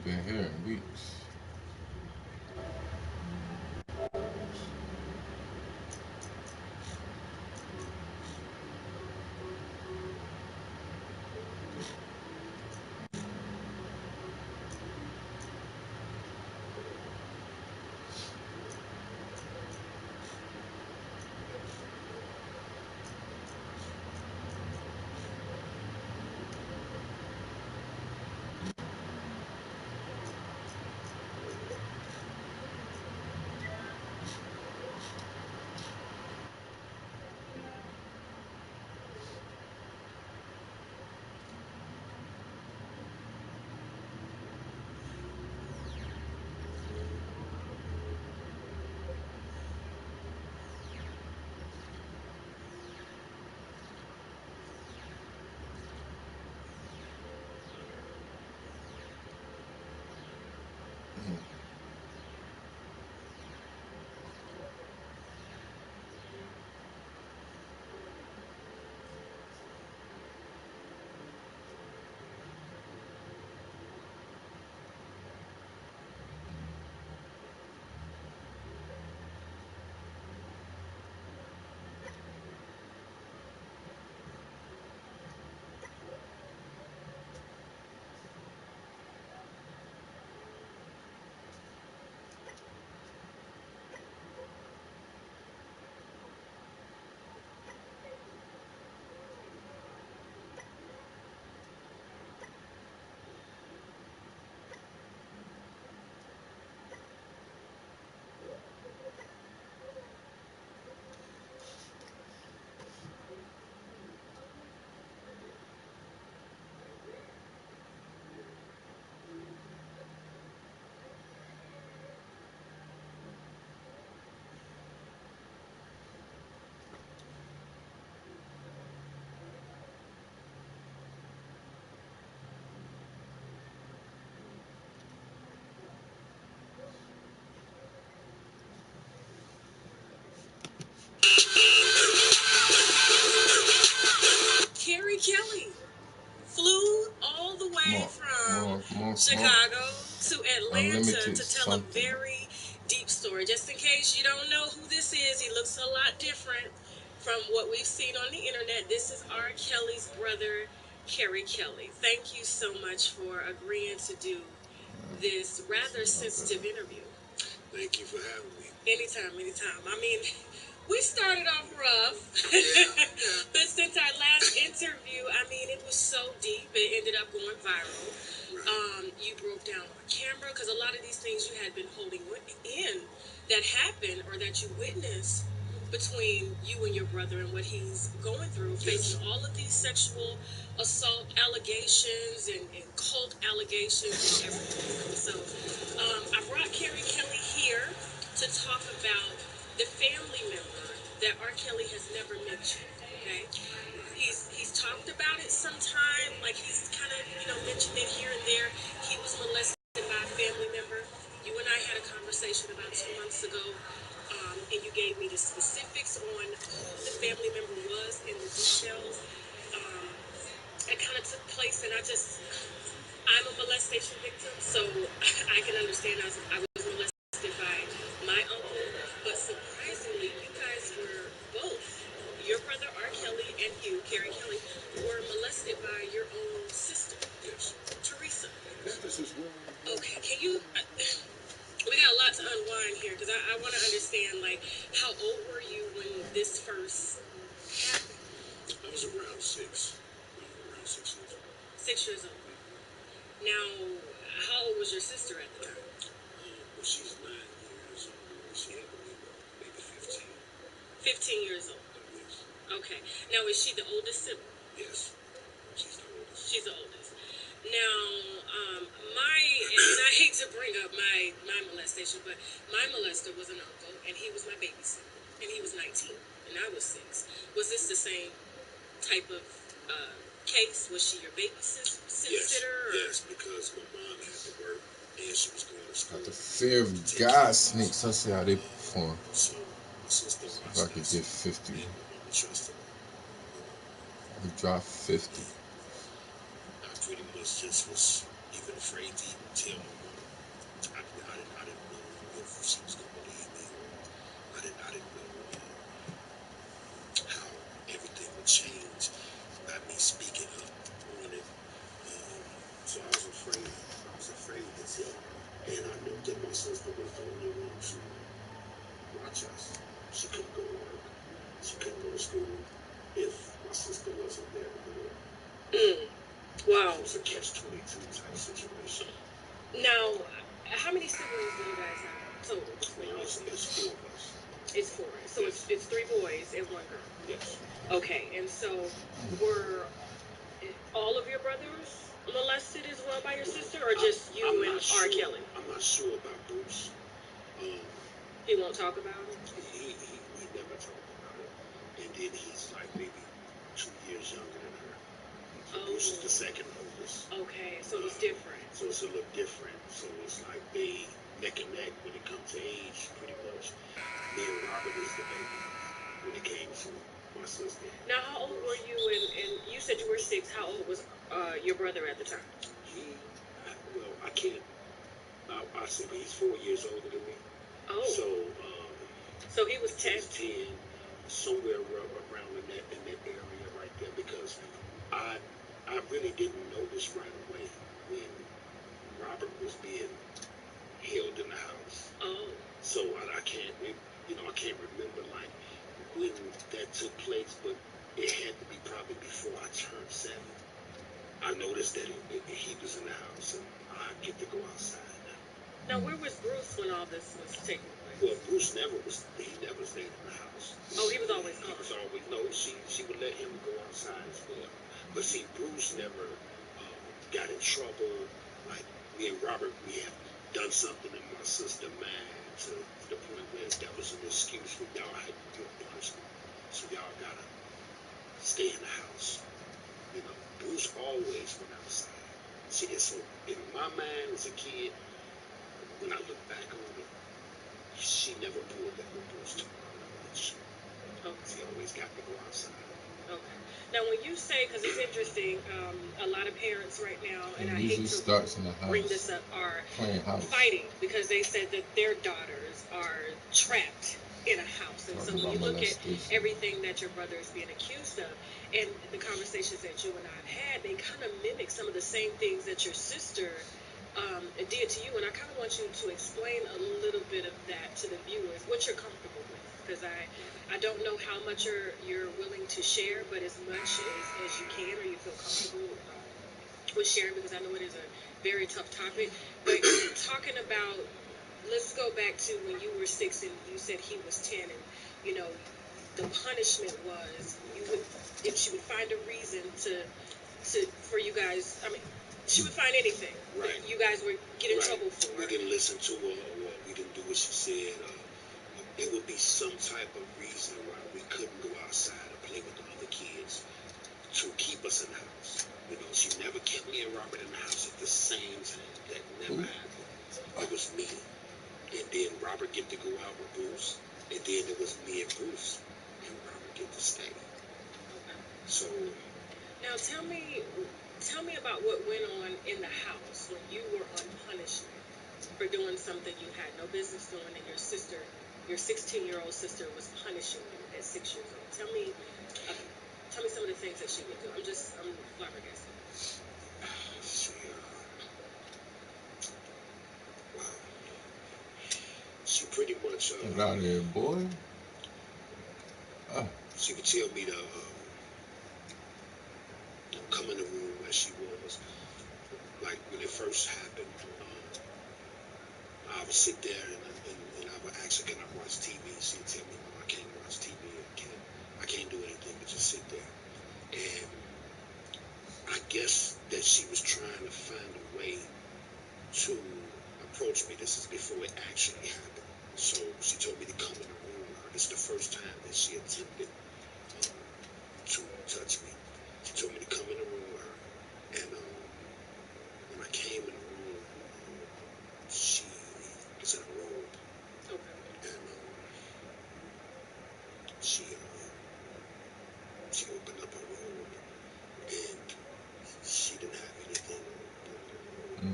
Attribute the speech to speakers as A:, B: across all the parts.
A: been here in weeks.
B: Carrie Kelly flew all the way from Chicago to Atlanta to tell a very deep story. Just in case you don't know who this is, he looks a lot different from what we've seen on the internet. This is R. Kelly's brother, Carrie Kelly. Thank you so much for agreeing to do this rather sensitive interview.
C: Thank you for having me.
B: Anytime, anytime. I mean, we started off rough, but since our last interview, I mean, it was so deep, it ended up going viral. You broke down on camera because a lot of these things you had been holding in that happened or that you witnessed between you and your brother and what he's going through, facing all of these sexual assault allegations and cult allegations and everything. So I brought Carrie Kelly here to talk about the family member that R. Kelly has never mentioned. Okay, he's talked about it sometime, like he's kind of mentioned it here and there. He was molested by a family member. You and I had a conversation about 2 months ago, and you gave me the specifics on who the family member was and the details. Um, it kind of took place, and I'm a molestation victim, so I can understand I was molested by my uncle, but surprisingly, you guys were both, your brother R. Kelly and you, Carrie Kelly, were molested by your own sister, Teresa. Okay, can you? We got a lot to unwind here because I want to understand, like, how old were you when this first happened?
C: I was around 6. Around 6 years old.
B: 6 years old. Now, how old was your sister at the time?
C: Well, she's 9 years old. She had to be maybe 15.
B: 15 years old.
C: Yes.
B: Okay. Now, is she the oldest sibling?
C: Yes. She's the oldest.
B: She's the oldest. Now, and I hate to bring up my molestation, but my molester was an uncle, and he was my babysitter, and he was 19, and I was 6. Was this the same type of case? Was she your babysitter?
C: Yes, because my mom had to work, and she was going to school.
A: The fear of God sneaks. I see how they perform.
C: So my sister
A: If I could get 50.
C: and my mama trusted her.
A: We dropped 50.
C: I pretty much just was even afraid to even tell my mom. I didn't know if she was gonna believe me, or I didn't know how everything would change by me speaking up on it. So I was afraid. I was afraid to tell her, and I knew that my sister was the only one to watch us. She couldn't go to work. She couldn't go to school if my sister wasn't there to do it.
B: Wow.
C: It was a catch-22 type situation.
B: Now, how many siblings do you guys have total between
C: Now
B: you?
C: it's four of us.
B: It's four. So
C: Yes.
B: it's 3 boys and 1 girl.
C: Yes.
B: Okay, and so were all of your brothers molested as well by your sister, or just you
C: I'm
B: and
C: not
B: R.
C: sure.
B: Kelly?
C: I'm not sure about Bruce. Um,
B: He won't talk about it.
C: he never talked about it, and then he's like maybe 2 years younger than her. So Bruce is the second oldest.
B: Okay, so it's different.
C: So it's a little different. So it's like they neck and neck when it comes to age, pretty much. Me and Robert is the baby when it came to my sister.
B: Now, how old were you? And you said you were 6. How old was your brother at the time?
C: Well, I can't. I said he's 4 years older than me.
B: Oh. So he was 10.
C: 10, somewhere around in that area right there, because I really didn't notice right away when Robert was being held in the house.
B: Oh.
C: So I can't, I can't remember like when that took place, but it had to be probably before I turned 7. I noticed that he was in the house, and I get to go outside now.
B: Now, where was Bruce when all this was taking place?
C: Well, Bruce he never stayed in the house.
B: Oh, he was always gone.
C: He was always, no, she would let him go outside as well. But see, Bruce never got in trouble. Like, me and Robert, we have done something in my sister mad to the point where that was an excuse for y'all had to do a punishment. So y'all gotta stay in the house. Bruce always went outside. See, and so in my mind as a kid, when I look back on it, she never pulled that with Bruce too much. Okay. She always got to go outside.
B: Okay. Now, when you say, because it's interesting, a lot of parents right now, and I
A: usually
B: hate to
A: starts in the house,
B: bring this up, are fighting because they said that their daughters are trapped in a house. And so when you look at everything that your brother is being accused of, and the conversations that you and I have had, they kind of mimic some of the same things that your sister did to you. And I kind of want you to explain a little bit of that to the viewers, what you're comfortable with, because I don't know how much you're willing to share, but as much as you can or you feel comfortable with sharing, because I know it is a very tough topic. But talking about, let's go back to when you were 6 and you said he was 10, and you know the punishment was you would, if she would find a reason to for you guys. I mean, she would find anything that you guys would get in trouble for.
C: We didn't listen to her, or we didn't do what she said. It would be some type of reason why we couldn't go outside or play with the other kids to keep us in the house. She never kept me and Robert in the house at the same time. That never happened. It was me, and then Robert get to go out with Bruce, and then it was me and Bruce, and Robert get to stay.
B: Okay.
C: So
B: now tell me about what went on in the house when you were on punishment for doing something you had no business doing, and your sister, your 16-year-old sister, was punishing you at 6 years old. Tell me some of the things that she would do. I'm flabbergasted.
C: She pretty much
A: Get out of here, boy.
C: She would tell me to come in the room where she was. Like when it first happened, I would sit there and I would ask her, "Can I watch TV?" She'd tell me, "No, I can't watch TV. I can't do anything but just sit there." And I guess that she was trying to find a way to approach me. This is before it actually happened. So she told me to come in the room with her. This is the first time that she attempted to touch me. She told me to come in the room with her. And when I came in the room, she was in a robe.
B: Okay.
C: And she opened up her robe, and she didn't have anything on.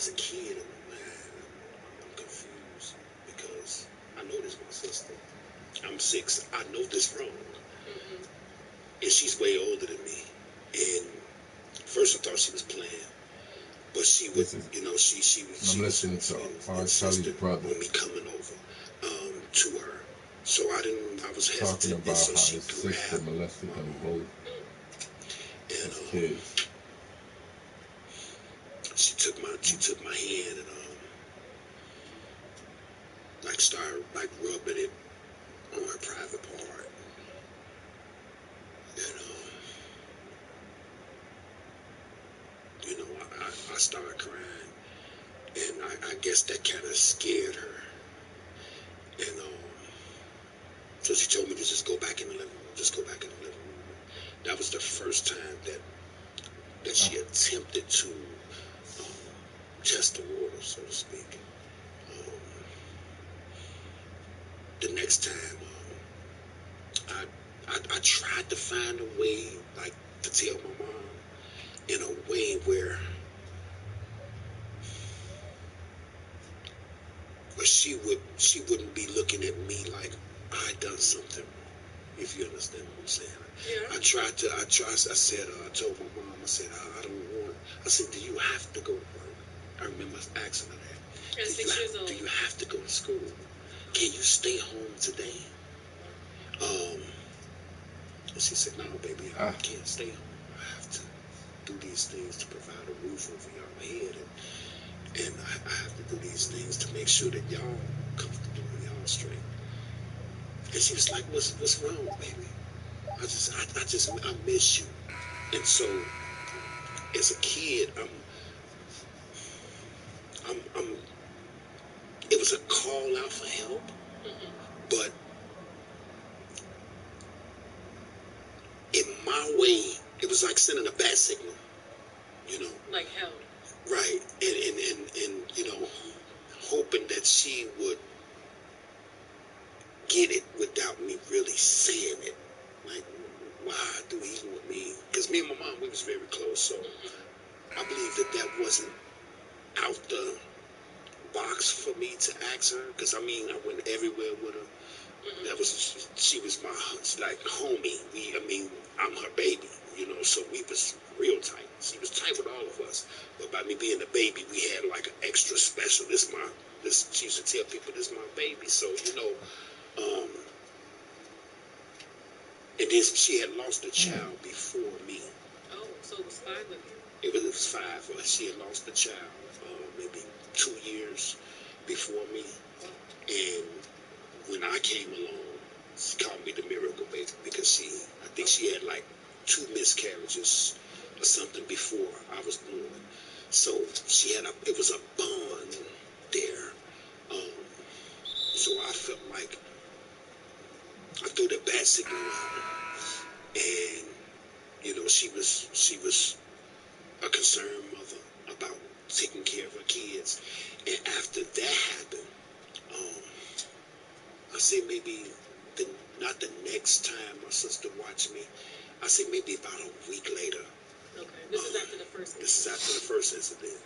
C: as a kid, I'm confused because I know this my sister. I'm 6. I know this wrong.
B: Mm-hmm.
C: And she's way older than me. And first I thought she was playing. But she would, you know, she
A: I'm listening to R. Kelly's brother
C: on me coming over to her. So I was
A: talking
C: hesitant. And
A: about
C: so
A: how
C: she
A: his sister
C: grabbed
A: molested them both
C: and
A: as kids.
C: she took my hand and like started like rubbing it on her private part. And you know, I started crying, and I guess that kind of scared her. And so she told me to just go back in the living room, just go back in the living room. That was the first time that she attempted to test the water, so to speak. Um, the next time, I tried to find a way, like, to tell my mom in a way where she wouldn't be looking at me like I done something wrong. If you understand what I'm saying.
B: Yeah.
C: I said, I told my mom, I said, I don't want, I said, do you have to go to work? I remember asking her that.
B: At 6 years old.
C: Do you have to go to school? Can you stay home today? And she said, no, baby, I can't stay home. I have to do these things to provide a roof over your head. And I have to do these things to make sure that y'all comfortable and y'all straight. And she was like, what's wrong, baby? I miss you. And so, as a kid, it was a call out for help, but in my way, it was like sending a bat signal, you know.
B: Like help.
C: Right. And you know, hoping that she would get it without me really saying it. Like, why do even with me? Because me and my mom, we was very close, so I believe that wasn't out the box for me to ask her. Because I mean, I went everywhere with her. She was my like homie. I'm her baby, you know. So we was real tight. She was tight with all of us, but by me being a baby, we had like an extra special. She used to tell people this my baby. So you know, and then she had lost a child before me.
B: Oh, so it was 5 of you.
C: It was 5. She had lost a child maybe 2 years before me, and when I came along, she called me the miracle baby because I think she had like 2 miscarriages or something before I was born. So it was a bond there. So I felt like I threw the bat signal out, and you know she was a concerned mother about taking care of her kids. And after that happened, um, I say maybe not the next time my sister watched me. I say maybe about a week later.
B: Okay, this is after the first incident.
C: This is after the first incident.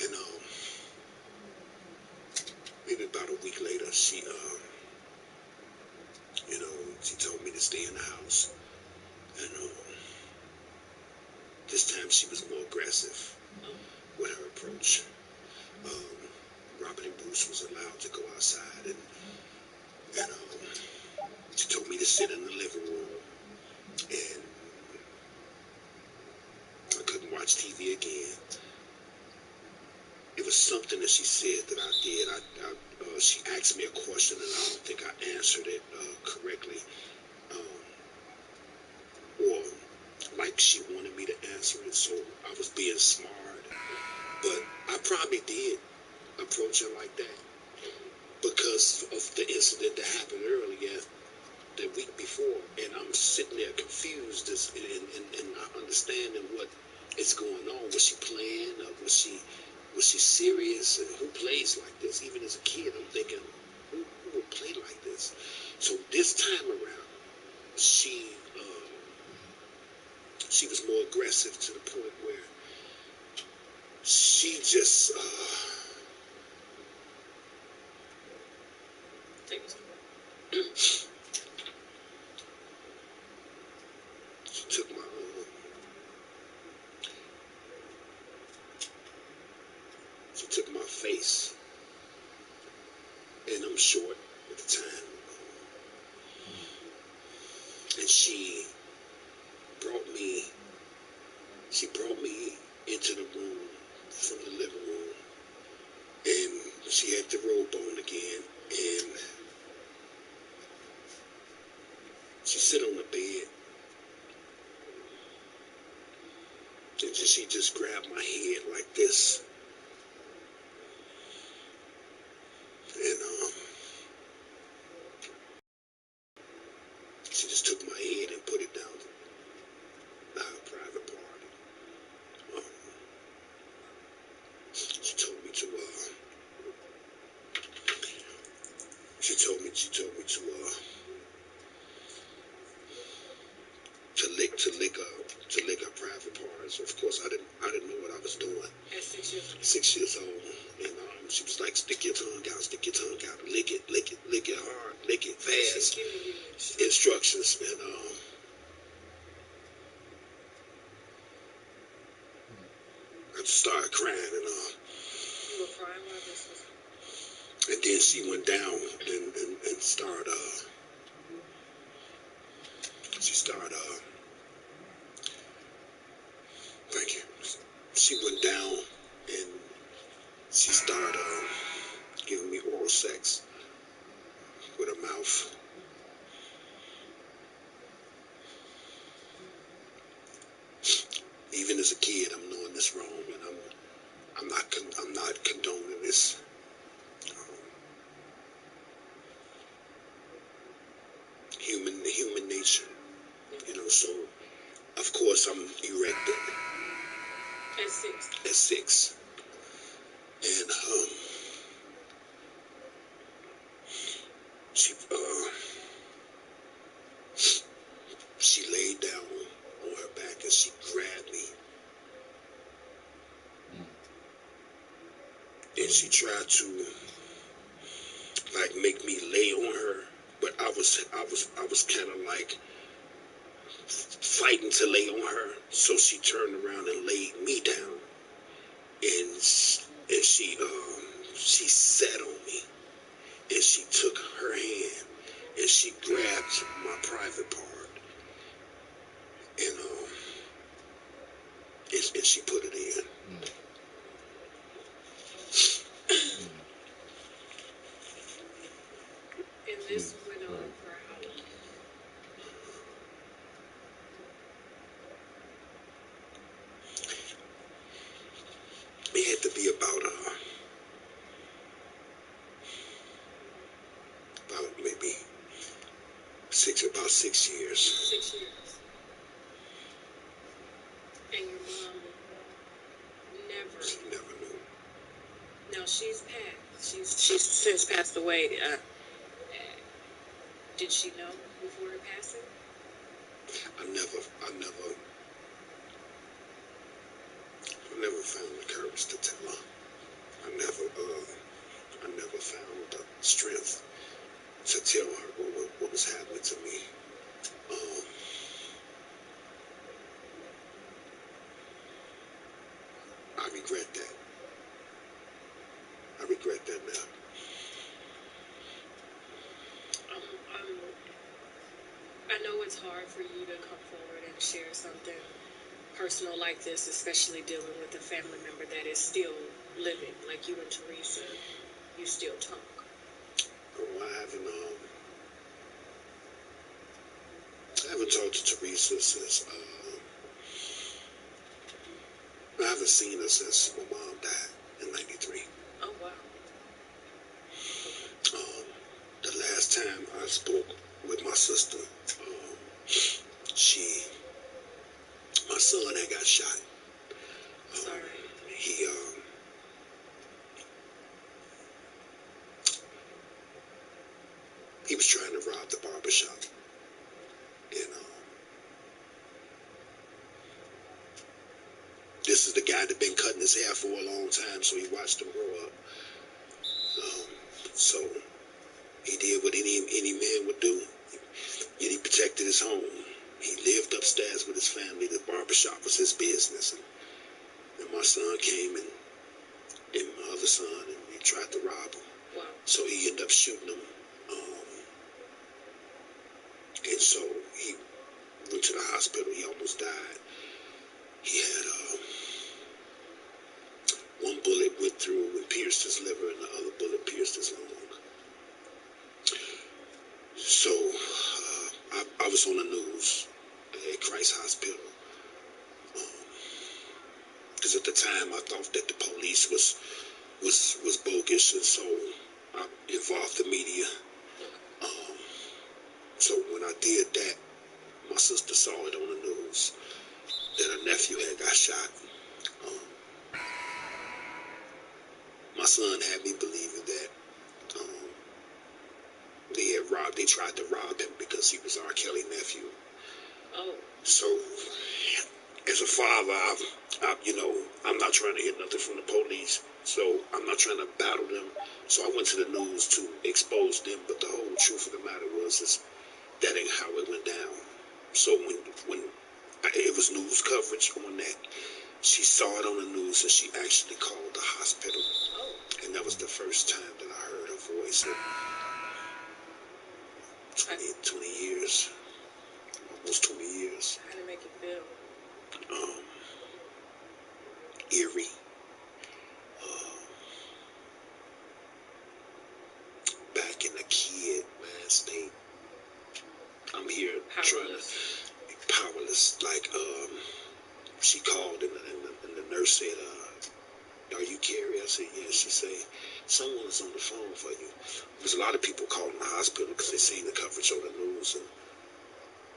C: And maybe about a week later, you know, she told me to stay in the house. And this time she was more aggressive with her approach. Robert and Bruce was allowed to go outside, and she told me to sit in the living room, and I couldn't watch TV again. It was something that she said that I did. She asked me a question, and I don't think I answered it correctly, or like she wanted me to answer it. So I was being smart, but I probably did approach her like that because of the incident that happened earlier the week before, and I'm sitting there confused and not understanding what is going on. Was she playing? Or was she serious? And who plays like this? Even as a kid, I'm thinking, who would play like this? So this time around, she was more aggressive to the point where she just
B: Take your time.
C: she took my face, and I'm short at the time, and she brought me into the room from the living room, and she had the robe on again, and she sit on the bed, and she just grabbed my head like this, and she just took my head and put it down to her private part. She told me to lick her private parts. Of course, I didn't know what I was doing.
B: At 6 years old.
C: 6 years old, and she was like, stick your tongue out, lick it hard, lick it fast. Instructions, and I just started crying, and
B: You were crying while this was.
C: and then she went down and started thank you. She went down and she started giving me oral sex with her mouth. Even as a kid, I'm knowing this wrong, and I'm not condoning this. Human nature, So of course I'm erected
B: At 6.
C: at 6, and she laid down on her back and she grabbed me, and she tried to like make me lay on her, but I was kind of like fighting to lay on her, so she turned around and laid me down, and she sat on me, and she took her hand and she grabbed my private part, and and she put it in.
B: And this went on for how long?
C: It had to be about maybe about 6 years.
B: 6 years. And your mom never.
C: She never knew.
B: Now she's passed. She's since passed away. Did she know before her passing?
C: I never found the courage to tell her. I never found the strength to tell her what was happening to me. I regret that. I regret that now.
B: I know it's hard for you to come forward and share something personal like this, especially dealing with a family member that is still living, like you and Teresa. You still talk.
C: Oh, I haven't talked to Teresa since. I haven't seen her since my mom died in '93.
B: Oh wow.
C: The last time I spoke with my sister, my son had got shot.
B: Sorry.
C: He was trying to rob the barbershop, and this is the guy that been cutting his hair for a long time, so he watched him grow up. So he did what any man would do. And he protected his home. He lived upstairs with his family. The barbershop was his business. And my son came and my other son, and he tried to rob him.
B: Wow.
C: So he ended up shooting him. And so he went to the hospital. He almost died. He had one bullet went through and pierced his liver, and the other bullet pierced his lung. So I was on the news at Christ Hospital. Because at the time I thought that the police was bogus, and so I involved the media. So when I did that, my sister saw it on the news that her nephew had got shot. My son had me believing that they tried to rob him because he was R. Kelly nephew.
B: Oh.
C: So as a father, I'm not trying to hear nothing from the police, so I'm not trying to battle them. So I went to the news to expose them, but the whole truth of the matter is that ain't how it went down. So when it was news coverage on that, she saw it on the news and she actually called the hospital.
B: Oh.
C: And that was the first time that I heard her voice in 20 years, almost 20 years.
B: How did it make you feel?
C: Eerie. Back in the kid, man, state. I'm here
B: Powerless.
C: powerless. Like, she called and the nurse said, are you Carrie? I said, yes. She said, someone is on the phone for you. There's a lot of people calling the hospital because they seen the coverage on the news. And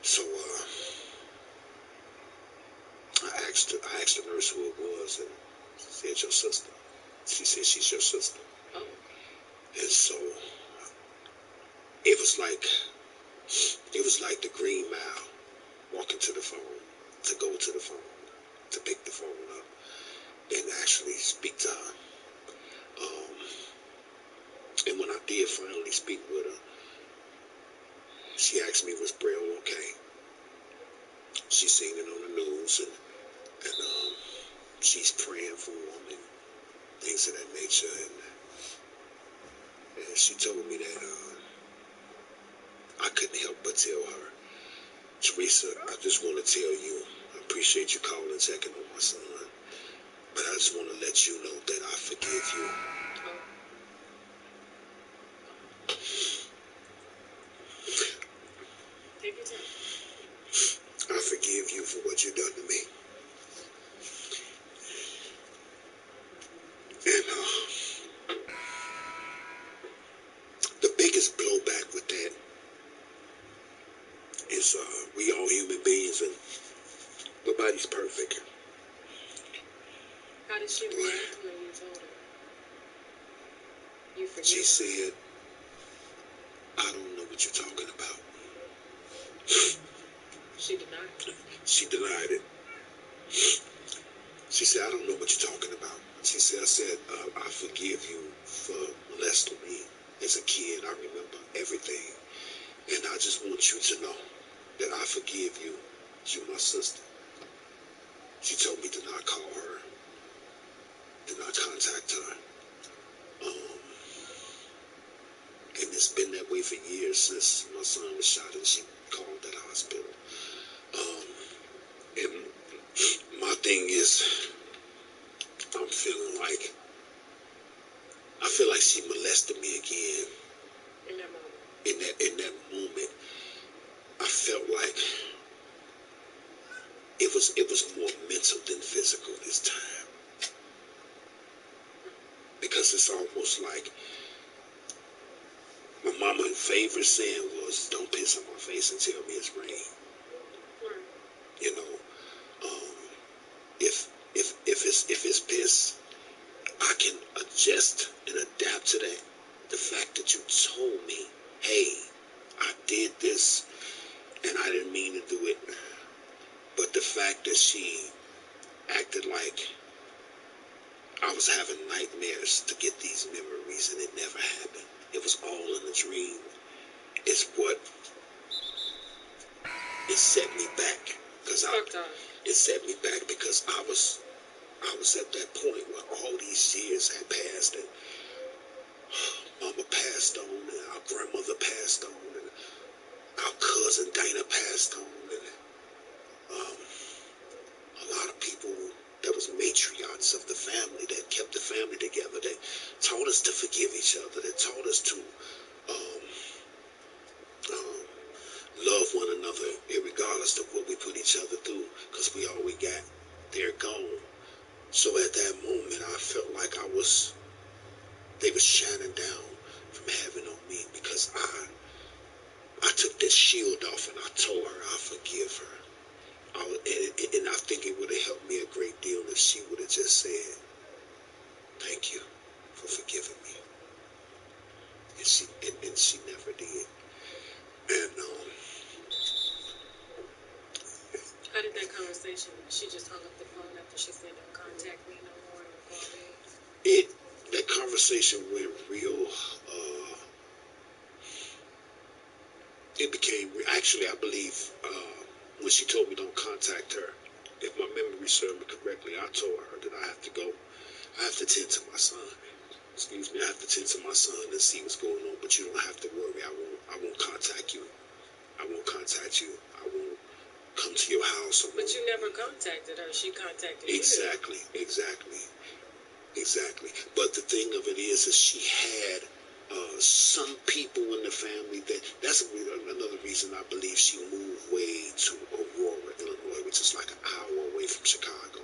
C: so I asked the nurse who it was, and she said, your sister. She said, she's your sister.
B: Oh.
C: And so it was like the Green Mile, walking to the phone, to go to the phone, to pick the phone up and actually speak to her. And when I did finally speak with her, she asked me, was Braille okay? She seen it on the news, and she's praying for him and things of that nature. And she told me that I couldn't help but tell her, Teresa, I just want to tell you, I appreciate you calling and checking on my son, but I just want to let you know that I forgive you.
B: Take your time.
C: I forgive you for what you done to me. And the biggest blowback with that is we all human beings and nobody's perfect.
B: How did she react when you told her? You forgive
C: She
B: her?
C: said, I don't know what you're talking about.
B: She denied it.
C: She denied it. She said, I don't know what you're talking about. She said, I forgive you for molesting me as a kid. I remember everything. And I just want you to know that I forgive you. You're my sister. She told me to not call her, to not contact her. And it's been that way for years since my son was shot and she called that hospital. And my thing is, I feel like she molested me again.
B: In that moment.
C: In that moment, I felt like it was more mental than physical this time. Because it's almost like my mama's favorite saying was, don't piss on my face and tell me it's rain.
B: Right.
C: You know, if it's piss, I can adjust and adapt to that. The fact that you told me, hey, I did this and I didn't mean to do it, but the fact that she acted like I was having nightmares to get these memories, and it never happened. It was all in a dream. It's what it set me back, it set me back because I was at that point where all these years had passed, and Mama passed on, and our grandmother passed on, and our cousin Dana passed on, and a lot of people that was matriarchs of the family that kept the family together, that taught us to forgive each other, that taught us to um, um, love one another, regardless of what we put each other through, because we all we got. They're gone. So at that moment, I felt like they were shining down from heaven on me, because I took that shield off and I told her I forgive her. And I think it would have helped me a great deal if she would have just said, thank you for forgiving me. And she never did. And
B: how did that conversation? She just hung up the phone after she said, "Don't contact me no more," and call me.
C: That conversation went real. It became actually, I believe, when she told me don't contact her. If my memory serves me correctly, I told her that I have to go. I have to tend to my son. Excuse me, I have to tend to my son and see what's going on. But you don't have to worry. I won't contact you. I won't contact you. I won't come to your house.
B: But you never contacted her. She contacted you.
C: Exactly. But the thing of it is she had some people in the family that's another reason I believe she moved way to Aurora, Illinois, which is like an hour away from Chicago,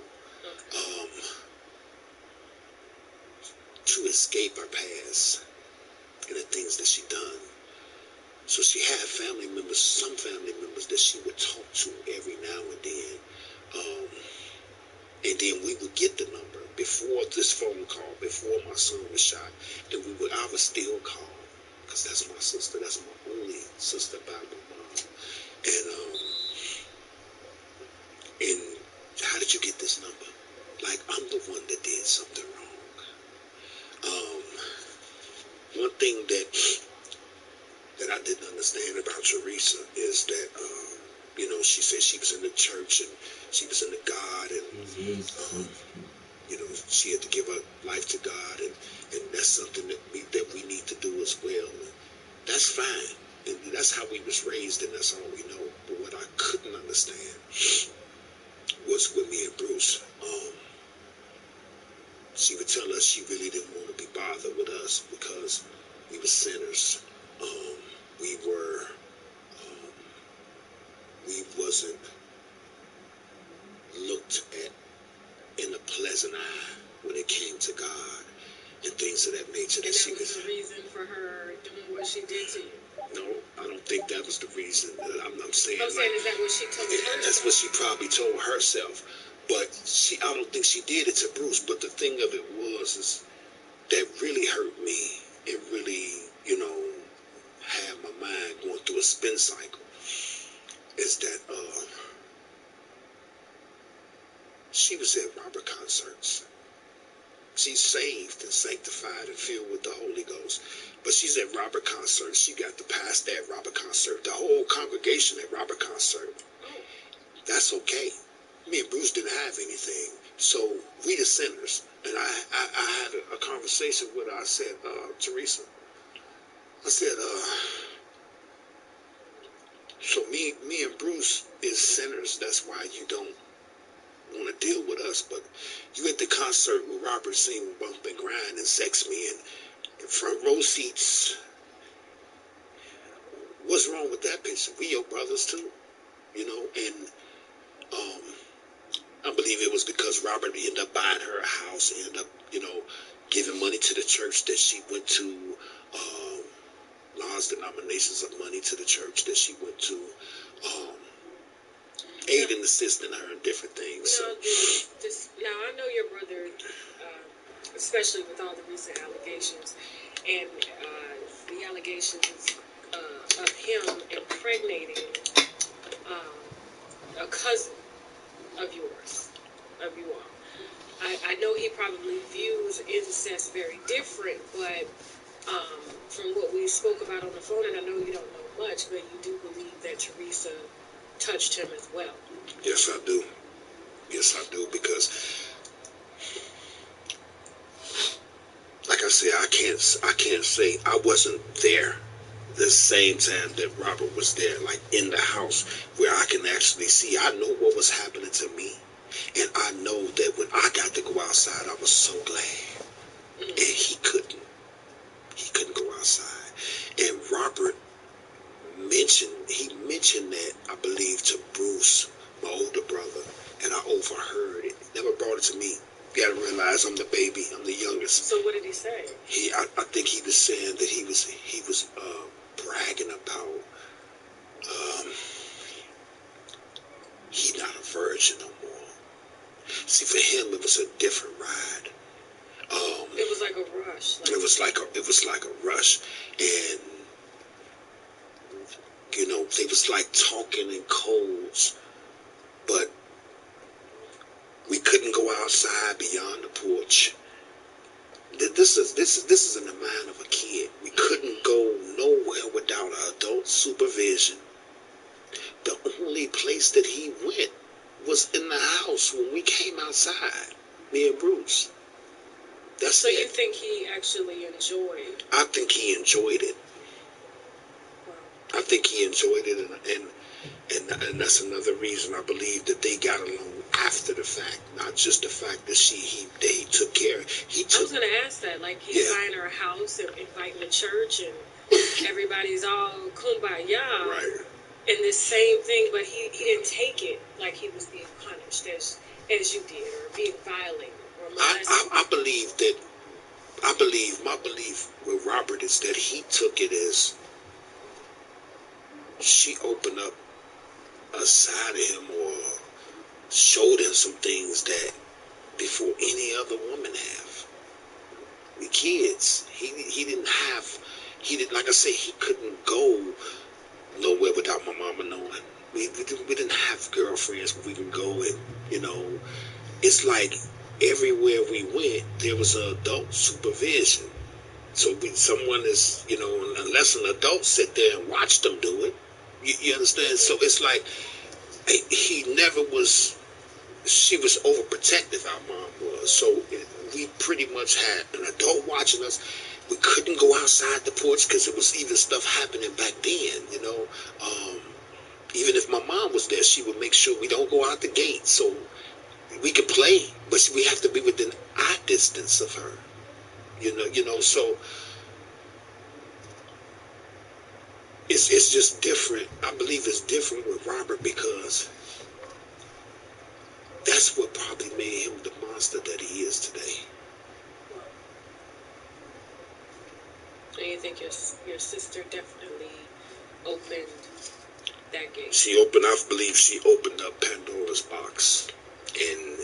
C: to escape her past and the things that she done. So she had some family members that she would talk to every now and then. And then we would get the number before this phone call, before my son was shot, and I would still call, because that's my sister. That's my only sister by my mom. And how did you get this number? Like, I'm the one that did something wrong. One thing that I didn't understand about Teresa is that, she said she was in the church and she was in the God, and she had to give her life to God, and that's something that we need to do as well. And that's fine, and that's how we was raised, and that's all we know. But what I couldn't understand was with me and Bruce. She would tell us she really didn't want to be bothered with us because we were sinners. We were. We wasn't looked at in a pleasant eye when it came to God and things of that nature.
B: And that was the reason for her doing what she did to you?
C: No, I don't think that was the reason. I'm saying,
B: is that what she told herself?
C: That's what she probably told herself. But I don't think she did it to Bruce. But the thing of it is that really hurt me. It really, had my mind going through a spin cycle. Is that she was at Robert concerts. She's saved and sanctified and filled with the Holy Ghost. But she's at Robert concert. She got the pastor at Robert concert, the whole congregation at Robert concert. That's okay. Me and Bruce didn't have anything. So we the sinners. And I had a conversation with her. I said, Teresa, I said, so me and Bruce is sinners. That's why you don't want to deal with us. But you at the concert with Robert sing Bump and Grind and Sex Me and front row seats. What's wrong with that picture? We your brothers too, and I believe it was because Robert ended up buying her a house, ended up, giving money to the church that she went to, large denominations of money to the church that she went to, aid and assisting her in different things.
B: Now I know your brother, especially with all the recent allegations, and the allegations of him impregnating a cousin of yours, of you all. I know he probably views incest very different, but from what we spoke about on the phone, and I know you don't know much, but you do believe that Teresa touched him as well.
C: Yes, I do. Yes, I do, because, like I said, I can't say I wasn't there the same time that Robert was there, like in the house, where I can actually see. I know what was happening to me, and I know that when I got to go outside, I was so glad, and he couldn't go outside. And Robert mentioned that, I believe, to Bruce, my older brother, and I overheard it. Never brought it to me. You gotta realize I'm the baby. I'm the youngest.
B: So what did he say?
C: I think he was saying that he was bragging about he not a virgin no more. See, for him it was a different ride.
B: It was like a rush.
C: It was like a rush, and you know, they was like talking in codes, but we couldn't go outside beyond the porch. This is in the mind of a kid. We couldn't go nowhere without adult supervision. The only place that he went was in the house when we came outside, me and Bruce. That's
B: so
C: it.
B: You think he actually enjoyed?
C: I think he enjoyed it.
B: Wow.
C: I think he enjoyed it, and that's another reason I believe that they got along after the fact, not just the fact that he took care.
B: I was gonna ask that, like he's buying her a house and inviting the church, and everybody's all kumbaya.
C: Right.
B: And this same thing, but he didn't take it like he was being punished as you did, or being violated or molested.
C: My belief with Robert is that he took it as she opened up a side of him or showed him some things that before any other woman have. We kids, he didn't like I say, he couldn't go nowhere without my mama knowing. We didn't have girlfriends where we can go, and you know, it's like everywhere we went there was an adult supervision. So someone is, you know, unless an adult sit there and watch them do it, you understand? So it's like he never was. She was overprotective. Our mom was. So we pretty much had an adult watching us. We couldn't go outside the porch because there was even stuff happening back then. You know, even if my mom was there, she would make sure we don't go out the gate. So we could play, but we have to be within eye distance of her. You know. So it's just different. I believe it's different with Robert because that's what probably made him the monster that he is today.
B: And you think your sister definitely opened that gate?
C: I believe she opened up Pandora's box, and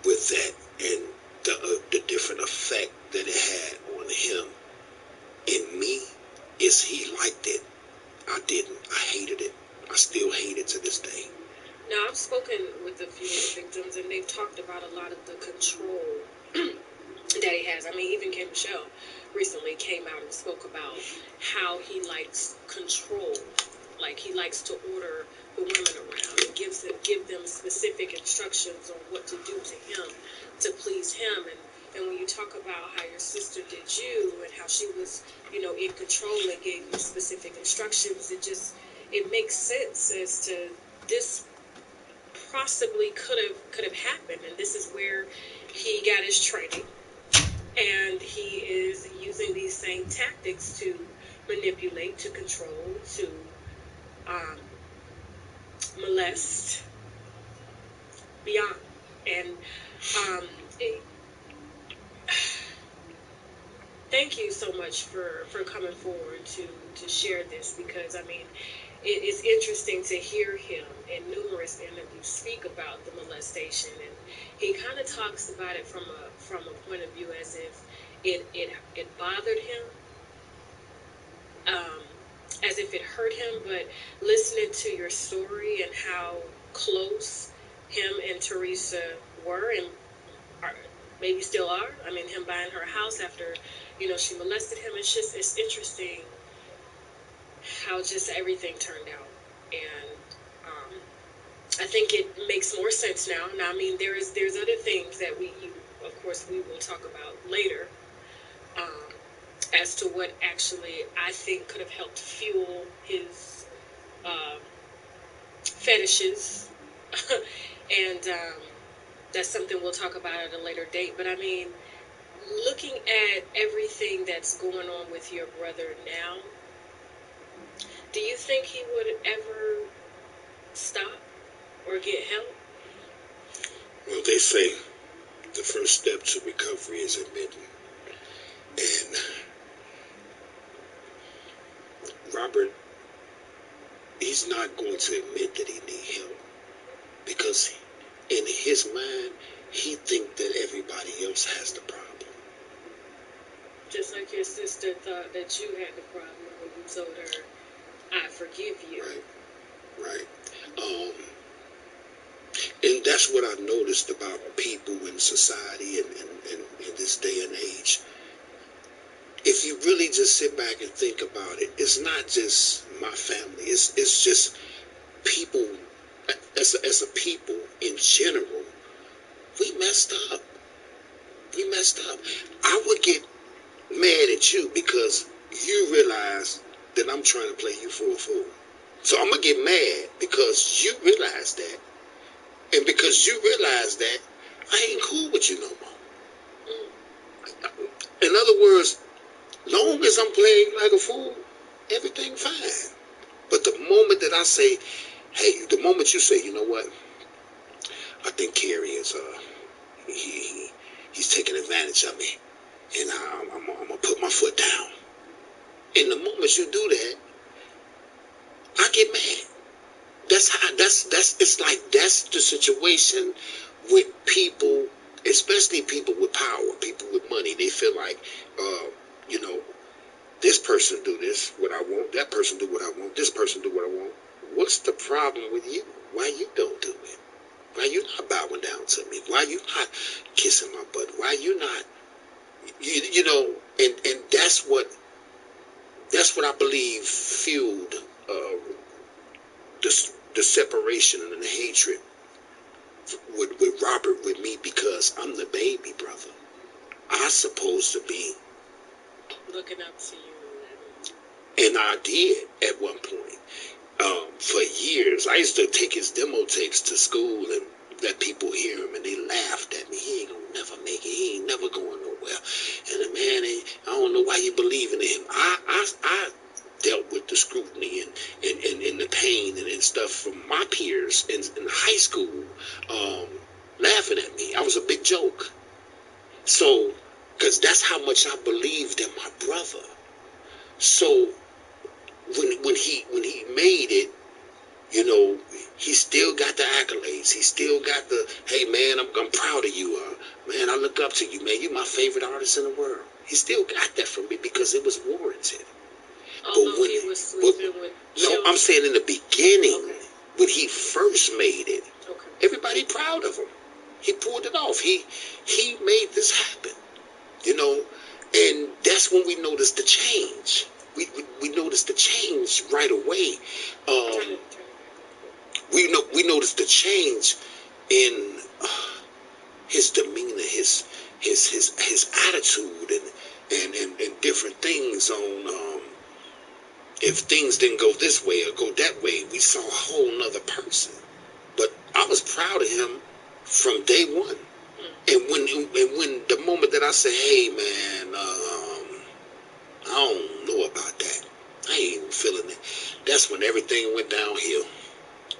C: with that, and the different effect that it had on him. In me, is he liked it. I didn't. I hated it. I still hate it to this day.
B: Now, I've spoken with a few of the victims, and they've talked about a lot of the control that he has. I mean, even K. Michelle recently came out and spoke about how he likes control. Like, he likes to order the women around and give them specific instructions on what to do to him to please him. And when you talk about how your sister did you and how she was, you know, in control and gave you specific instructions, it makes sense as to this possibly could have happened. And this is where he got his training, and he is using these same tactics to manipulate, to control, to molest beyond. And thank you so much for coming forward to share this, because I mean, it is interesting to hear him in numerous interviews speak about the molestation, and he kind of talks about it from a point of view as if it bothered him, as if it hurt him. But listening to your story and how close him and Teresa were and are, maybe still are. I mean, him buying her house after, she molested him. It's interesting how just everything turned out. And I think it makes more sense now. Now, I mean, there's other things that of course, we will talk about later, um, as to what actually I think could have helped fuel his um, fetishes, and that's something we'll talk about at a later date. But I mean, looking at everything that's going on with your brother now, do you think he would ever stop or get help?
C: Well, they say the first step to recovery is admitting. And Robert, he's not going to admit that he needs help because in his mind, he thinks that everybody else has the problem.
B: Just like your sister thought that you had the problem when you told her, I forgive you.
C: Right. And that's what I've noticed about people in society and in this day and age. If you really just sit back and think about it, it's not just my family. It's just people, as a people in general, we messed up. We messed up. I would get mad at you because you realize that I'm trying to play you for a fool. So I'm going to get mad because you realize that. And because you realize that, I ain't cool with you no more. In other words, long as I'm playing like a fool, everything fine. But the moment that I say, hey, the moment you say, you know what, I think Kerry is, he's taking advantage of me. And I'm going to put my foot down. And the moment you do that, I get mad. It's like that's the situation with people, especially people with power, people with money. They feel like, you know, this person do this, what I want, that person do what I want, this person do what I want. What's the problem with you? Why you don't do it? Why you not bowing down to me? Why you not kissing my butt? Why you not, you know, and that's what I believe fueled the separation and the hatred with Robert with me, because I'm the baby brother. I supposed to be
B: Looking up to you.
C: and I did at one point. For years, I used to take his demo tapes to school and let people hear him, and they laughed at me. He ain't gonna never make it. He ain't never going nowhere. And the man, I don't know why you believe in him. I dealt with the scrutiny and the pain and stuff from my peers in high school, laughing at me. I was a big joke. So, because that's how much I believed in my brother. So when he made it, you know, he still got the accolades. He still got the, hey man, I'm proud of you. Man, I look up to you, man. You're my favorite artist in the world. He still got that from me because it was warranted.
B: Although he was sleeping with children.
C: No, I'm saying in the beginning, when he first made it, everybody proud of him. He pulled it off. He made this happen, you know, and that's when we noticed the change. We noticed the change right away. We noticed the change in his demeanor, his attitude, and different things on. If things didn't go this way or go that way, we saw a whole nother person. But I was proud of him from day one. And when the moment that I said, hey man, I don't know about that, I ain't even feeling it, that's when everything went downhill.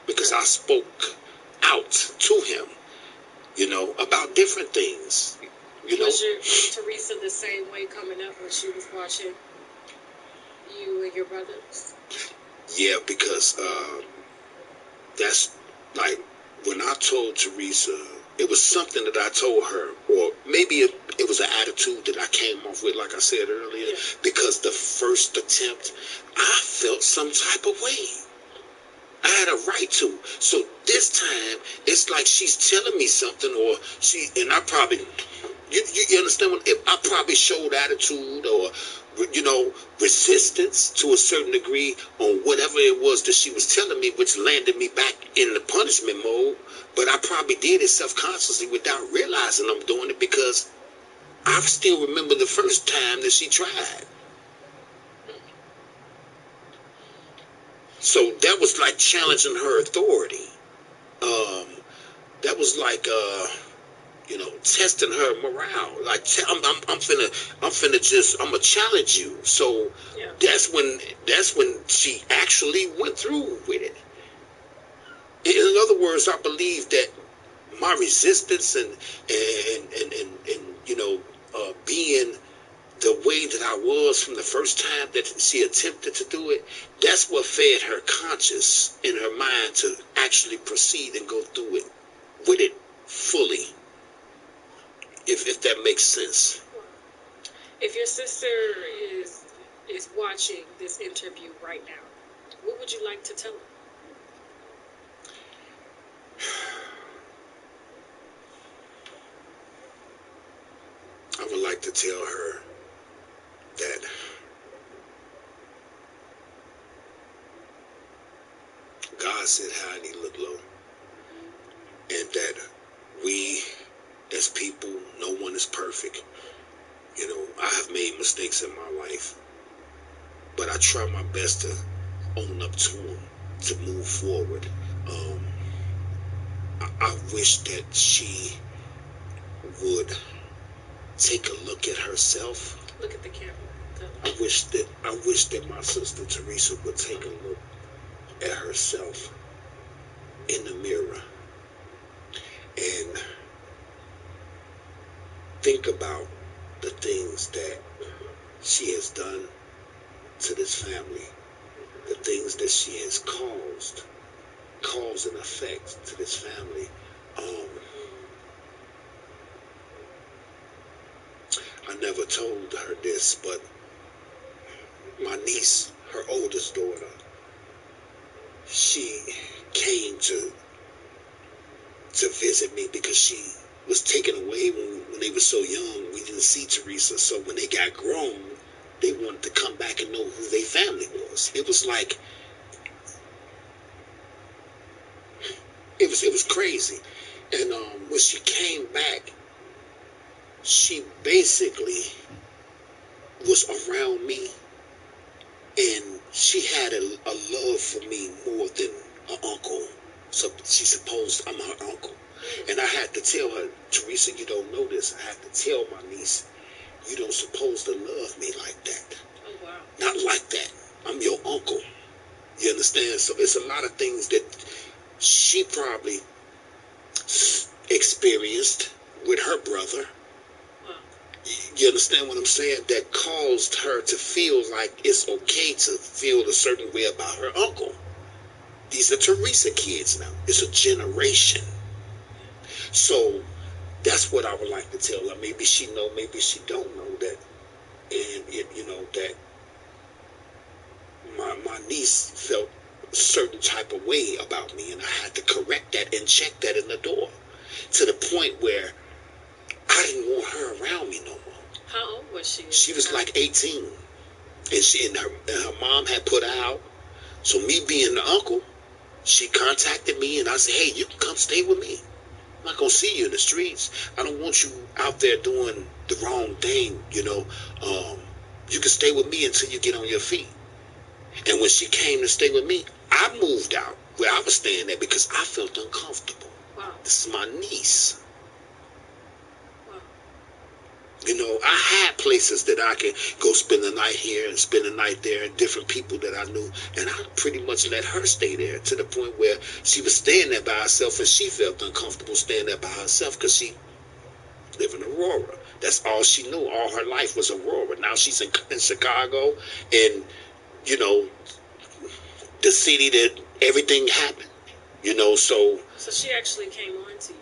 C: Because I spoke out to him, you know, about different things.
B: Was Teresa the same way coming up when she was watching you and your brothers?
C: Yeah, because that's like when I told Teresa, it was something that I told her, or maybe it was an attitude that I came off with, like I said earlier, because the first attempt, I felt some type of way. I had a right to. So this time, it's like she's telling me something, or and I probably, you understand what, if I probably showed attitude or, resistance to a certain degree on whatever it was that she was telling me, which landed me back in the punishment mode. But I probably did it self-consciously without realizing I'm doing it, because I still remember the first time that she tried. So that was like challenging her authority. That was like, testing her morale. Like, I'm gonna challenge you. So
B: Yeah.
C: that's when she actually went through with it. In other words, I believe that my resistance and being the way that I was from the first time that she attempted to do it, that's what fed her conscience in her mind to actually proceed and go through it with it fully. If that makes sense.
B: If your sister is watching this interview right now, what would you like to tell her?
C: I would like to tell her that God said high and he looked low, and that we as people, no one is perfect. I have made mistakes in my life, but I try my best to own up to them, to move forward. I wish that she would take a look at herself.
B: Look at the camera.
C: I wish that my sister Teresa would take a look at herself in the mirror and think about the things that she has done to this family, the things that she has caused cause and effect to this family. I never told her this, but my niece, her oldest daughter, she came to visit me because she was taken away when they were so young. We didn't see Teresa, so when they got grown, they wanted to come back and know who their family was. It was like, it was crazy. And when she came back, she basically was around me, and she had a love for me more than an uncle. So she supposed I'm her uncle. And I had to tell her, Teresa, you don't know this. I had to tell my niece, you don't supposed to love me like that.
B: Oh, wow.
C: Not like that. I'm your uncle. You understand? So it's a lot of things that she probably experienced with her brother.
B: Wow.
C: You understand what I'm saying? That caused her to feel like it's okay to feel a certain way about her uncle. These are Teresa kids now. It's a generation. So that's what I would like to tell her. Maybe she know, maybe she don't know that. And that my niece felt a certain type of way about me, and I had to correct that and check that in the door, to the point where I didn't want her around me no more.
B: How old was she?
C: She was like 18, and her mom had put her out. So me being the uncle, she contacted me, and I said, hey, you can come stay with me. I'm not gonna see you in the streets. I don't want you out there doing the wrong thing. You can stay with me until you get on your feet. And when she came to stay with me, I moved out where I was staying at because I felt uncomfortable.
B: Wow.
C: This is my niece.
B: Wow.
C: I had places that I could go spend the night here and spend the night there, and different people that I knew, and I pretty much let her stay there, to the point where she was staying there by herself, and she felt uncomfortable staying there by herself because she lived in Aurora. That's all she knew. All her life was Aurora. Now she's in Chicago, and the city that everything happened. So
B: she actually came on to you.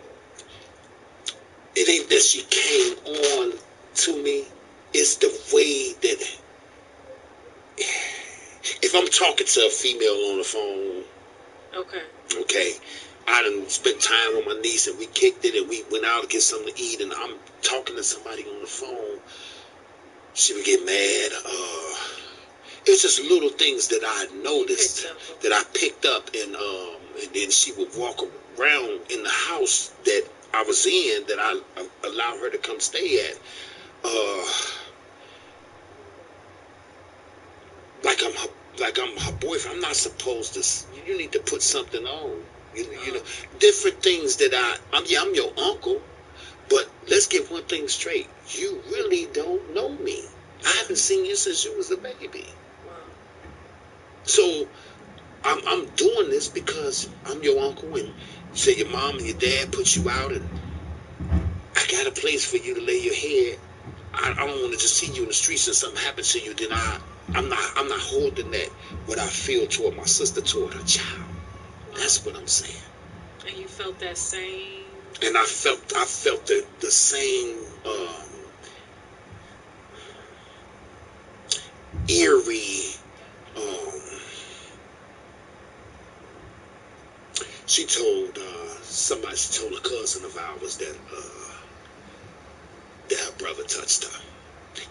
C: It ain't that she came on to me. It's the way that, if I'm talking to a female on the phone
B: Okay.
C: Okay. I done spent time with my niece and we kicked it and we went out to get something to eat and I'm talking to somebody on the phone. She would get mad. It's just little things that I noticed that I picked up and then she would walk around in the house that I was in that I allowed her to come stay at. Like I'm her boyfriend. I'm not supposed to. You need to put something on. You know, different things that I'm your uncle, but let's get one thing straight. You really don't know me. I haven't seen you since you was a baby. So I'm doing this because I'm your uncle, and you say your mom and your dad put you out, and I got a place for you to lay your head. I don't want to just see you in the streets and something happens to you. Then I'm not holding that what I feel toward my sister toward her child. That's what I'm saying.
B: And you felt that same.
C: And I felt the same eerie. She told she told a cousin of ours that her brother touched her.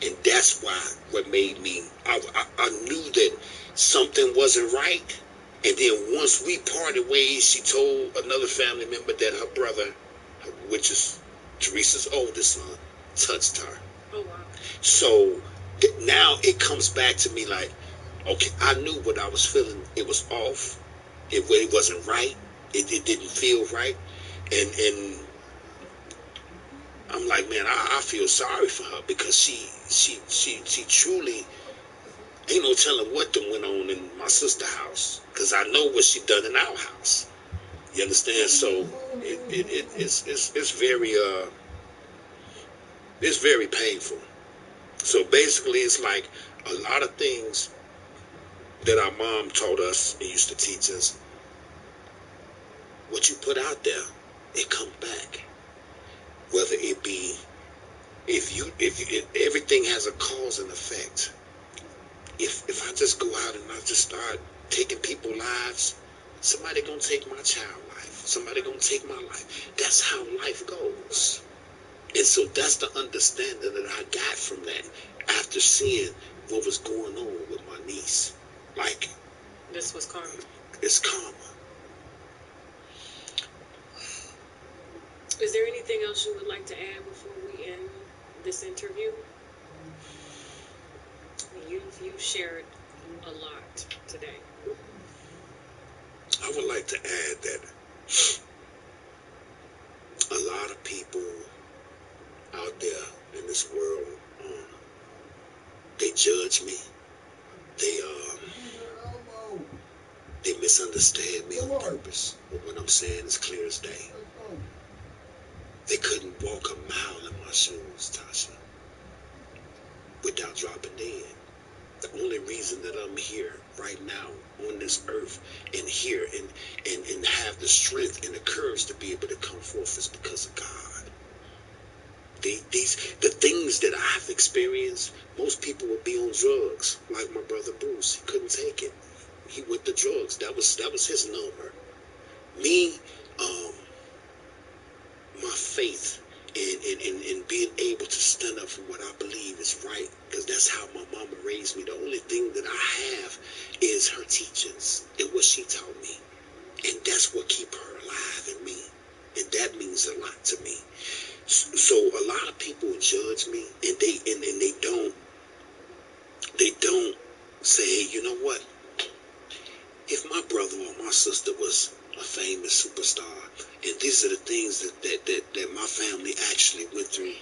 C: And that's what made me, I knew that something wasn't right. And then once we parted ways, she told another family member that her brother, which is Teresa's oldest son, touched her.
B: Oh, wow.
C: So now it comes back to me like, okay, I knew what I was feeling. It was off. It wasn't right. It didn't feel right. And I'm like, man, I feel sorry for her because she truly ain't no telling what done went on in my sister's house because I know what she done in our house. You understand? So it's very painful. So basically, it's like a lot of things that our mom taught us and used to teach us. What you put out there, it comes back. Whether it be if everything has a cause and effect. If I just go out and I just start taking people's lives, somebody gonna take my child life. Somebody gonna take my life. That's how life goes. And so that's the understanding that I got from that after seeing what was going on with my niece. Like,
B: this was karma.
C: It's karma.
B: Is there anything else you would like to add before we end this interview? You've shared a lot today.
C: I would like to add that a lot of people out there in this world, they judge me. They misunderstand me on purpose. But what I'm saying is clear as day. They couldn't walk a mile in my shoes, Tasha, without dropping dead. The only reason that I'm here right now on this earth and here and have the strength and the courage to be able to come forth is because of God. The things that I've experienced, most people would be on drugs, like my brother Bruce. He couldn't take it. He went to drugs. That was his number. Me, my faith in being able to stand up for what I believe is right, because that's how my mama raised me. The only thing that I have is her teachings and what she taught me, and that's what keep her alive in me, and that means a lot to me. So a lot of people judge me, and they don't say, hey, you know what? If my brother or my sister was a famous superstar, and these are the things that my family actually went through,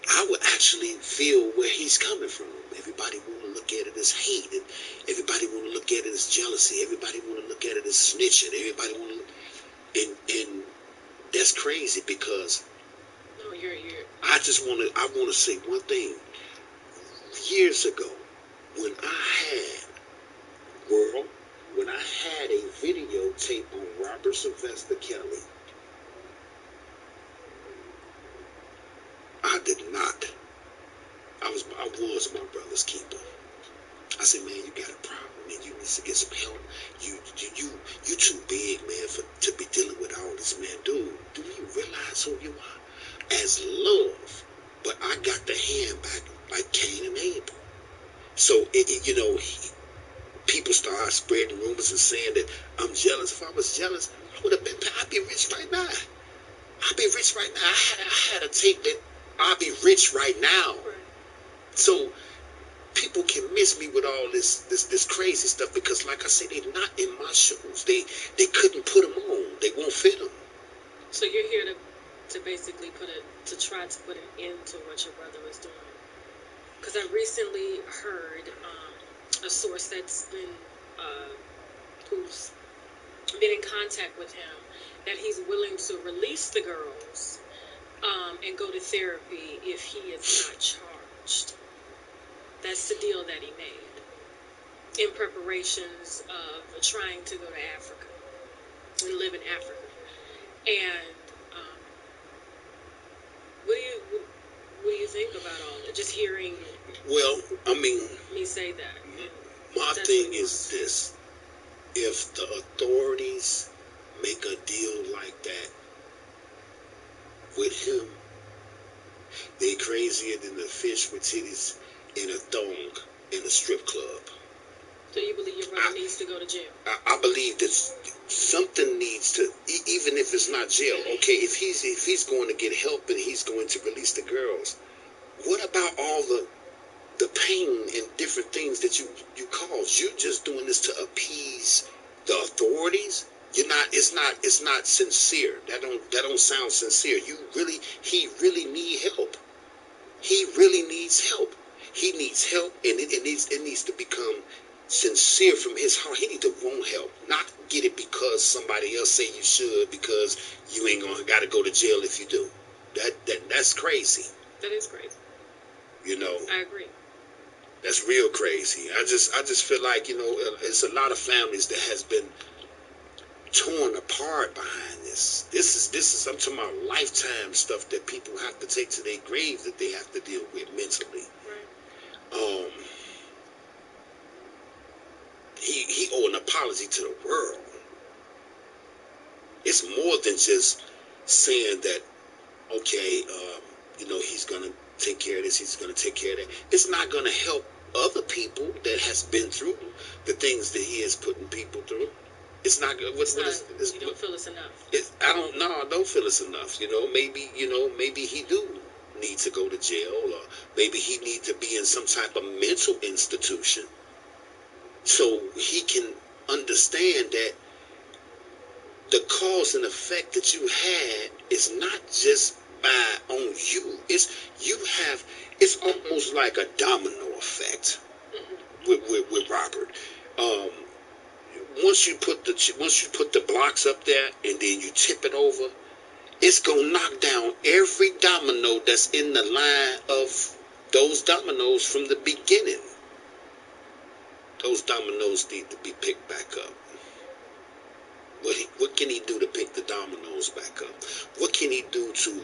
C: I would actually feel where he's coming from. Everybody want to look at it as hate, and everybody want to look at it as jealousy. Everybody want to look at it as snitching. Everybody want to look, and that's crazy because
B: No, you're.
C: I want to say one thing. Years ago, when I had a videotape on Robert Sylvester Kelly, I did not. I was my brother's keeper. I said, man, you got a problem, man. You need to get some help. You too big, man, to be dealing with all this, man. Dude, do you realize who you are? As love, but I got the hand back like Cain and Abel. So people start spreading rumors and saying that I'm jealous. If I was jealous, I would have been. I'd be rich right now. I'd be rich right now. I had a tape that I'd be rich right now. So people can miss me with all this crazy stuff because, like I said, they're not in my shoes. They couldn't put them on. They won't fit them.
B: So you're here to basically try to put an end to what your brother was doing. Because I recently heard a source that's been who's been in contact with him that he's willing to release the girls and go to therapy if he is not charged. That's the deal that he made in preparations of trying to go to Africa and live in Africa. And what do you think about all that? Just hearing.
C: Well, I mean,
B: me say that.
C: My thing is this: if the authorities make a deal like that with him, they crazier than the fish with titties in a thong in a strip club.
B: So you believe your brother needs to go to jail?
C: I believe that something needs to, even if it's not jail. Okay, if he's going to get help and he's going to release the girls, what about all the pain and different things that you cause? You're just doing this to appease the authorities. You're not. It's not sincere. That don't sound sincere. He really need help. He really needs help. He needs help, and it needs to become sincere from his heart. He need to want help, not get it because somebody else say you should, because you ain't gonna gotta go to jail if you do. That's crazy.
B: That is crazy.
C: I
B: agree.
C: That's real crazy. I just feel like, it's a lot of families that has been torn apart behind this. This is I'm talking about lifetime stuff that people have to take to their grave, that they have to deal with mentally.
B: Right.
C: He owe an apology to the world. It's more than just saying that, okay, he's gonna take care of this, he's gonna take care of that. It's not gonna help other people that has been through the things that he is putting people through. It's not good.
B: You don't feel it's enough.
C: I don't feel it's enough. Maybe he do need to go to jail, or maybe he need to be in some type of mental institution so he can understand that the cause and effect that you had is not just on you. It's almost like a domino effect with Robert. Once you put the blocks up there and then you tip it over, it's gonna knock down every domino that's in the line of those dominoes from the beginning. Those dominoes need to be picked back up. What can he do to pick the dominoes back up? What can he do to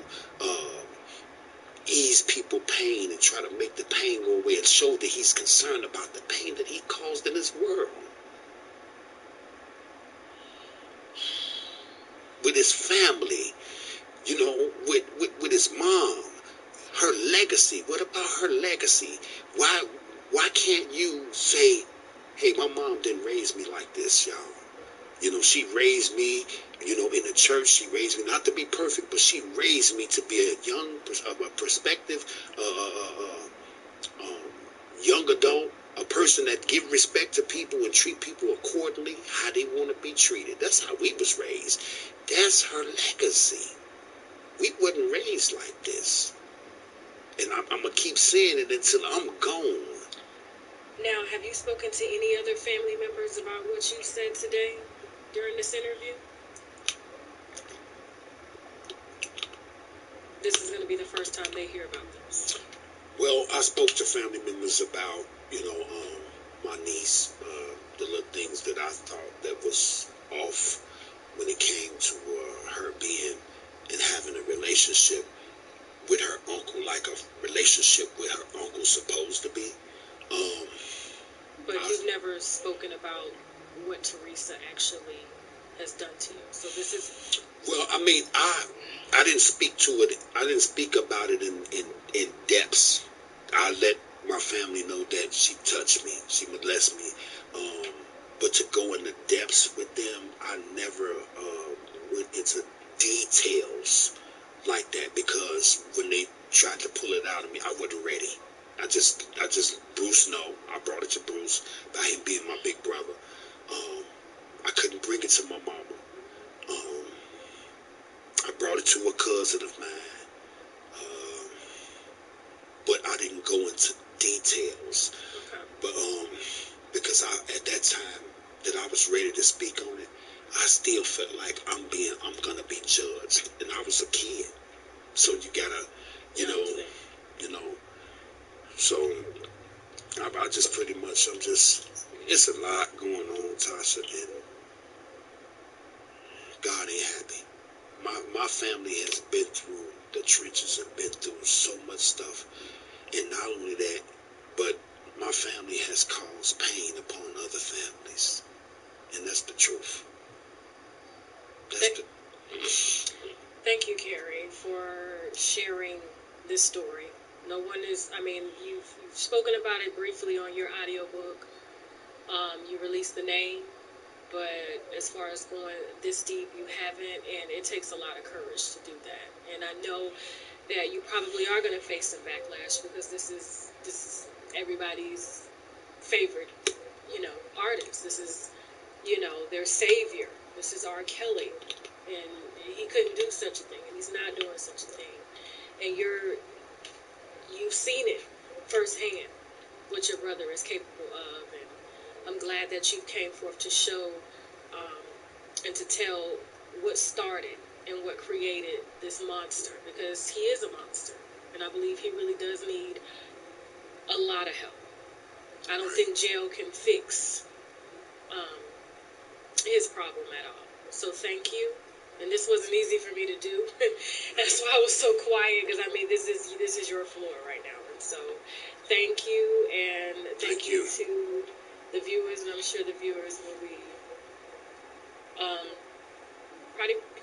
C: ease people pain and try to make the pain go away and show that he's concerned about the pain that he caused in this world? With his family, with his mom, her legacy. What about her legacy? Why can't you say, hey, my mom didn't raise me like this, y'all? She raised me, in the church. She raised me not to be perfect, but she raised me to be a young, perspective, young adult, a person that give respect to people and treat people accordingly, how they want to be treated. That's how we was raised. That's her legacy. We wasn't raised like this. And I'm going to keep saying it until I'm gone.
B: Now, have you spoken to any other family members about what you said today during this interview? This is going to be the first time they hear about this.
C: Well, I spoke to family members about, my niece, the little things that I thought that was off when it came to her being and having a relationship with her uncle, like a relationship with her uncle supposed to be.
B: never spoken about what Teresa actually has done to you. So this is...
C: Well, I mean, I didn't speak to it. I didn't speak about it in depths. I let my family know that she touched me, she molested me. But to go into depths with them, I never went into details like that, because when they tried to pull it out of me, I wasn't ready. I just Bruce, no, I brought it to Bruce by him being my big brother. I couldn't bring it to my mama. I brought it to a cousin of mine, but I didn't go into details. But because at that time that I was ready to speak on it, I still felt like I'm gonna be judged, and I was a kid, so you gotta, you know. So I just pretty much, it's a lot going on, Tasha, and God ain't happy. My family has been through the trenches and been through so much stuff. And not only that, but my family has caused pain upon other families. And that's the truth.
B: Thank you, Carrie, for sharing this story. No one is, I mean, you've spoken about it briefly on your audiobook. You released the name, but as far as going this deep, you haven't, and it takes a lot of courage to do that. And I know that you probably are going to face some backlash, because this is everybody's favorite, artist. This is, their savior. This is R. Kelly, and he couldn't do such a thing, and he's not doing such a thing. And you've seen it firsthand what your brother is capable of, and I'm glad that you came forth to show and to tell what started and what created this monster, because he is a monster, and I believe he really does need a lot of help. I don't think jail can fix his problem at all. So thank you. And this wasn't easy for me to do. That's why I was so quiet, because this is your floor right now. And so thank you, and thank you to the viewers, and I'm sure the viewers will be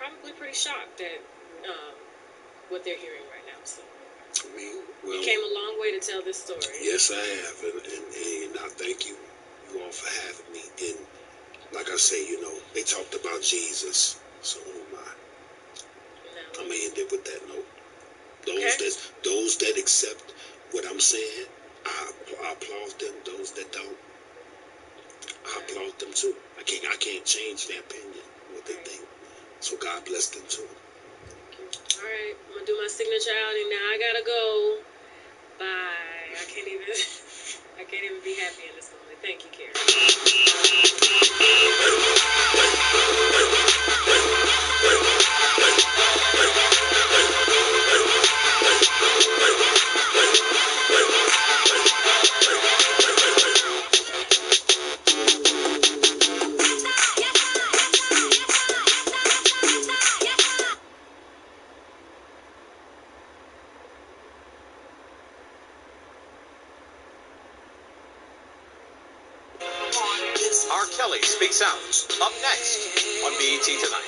B: probably pretty shocked at what they're hearing right now. So you came a long way to tell this story.
C: Yes, I have, and I thank you all for having me. And like I say, they talked about Jesus, so who am I? I'm gonna end it with that note. Those that accept what I'm saying, I applaud them. Those that don't, I applaud them too. I can't change their opinion, what they think. So God bless them too.
B: All right, I'm gonna do my signature outing now. I gotta go. Bye. I can't even be happy in this moment. Thank you, Carrie.
D: R. Kelly speaks out. Up next on BET Tonight.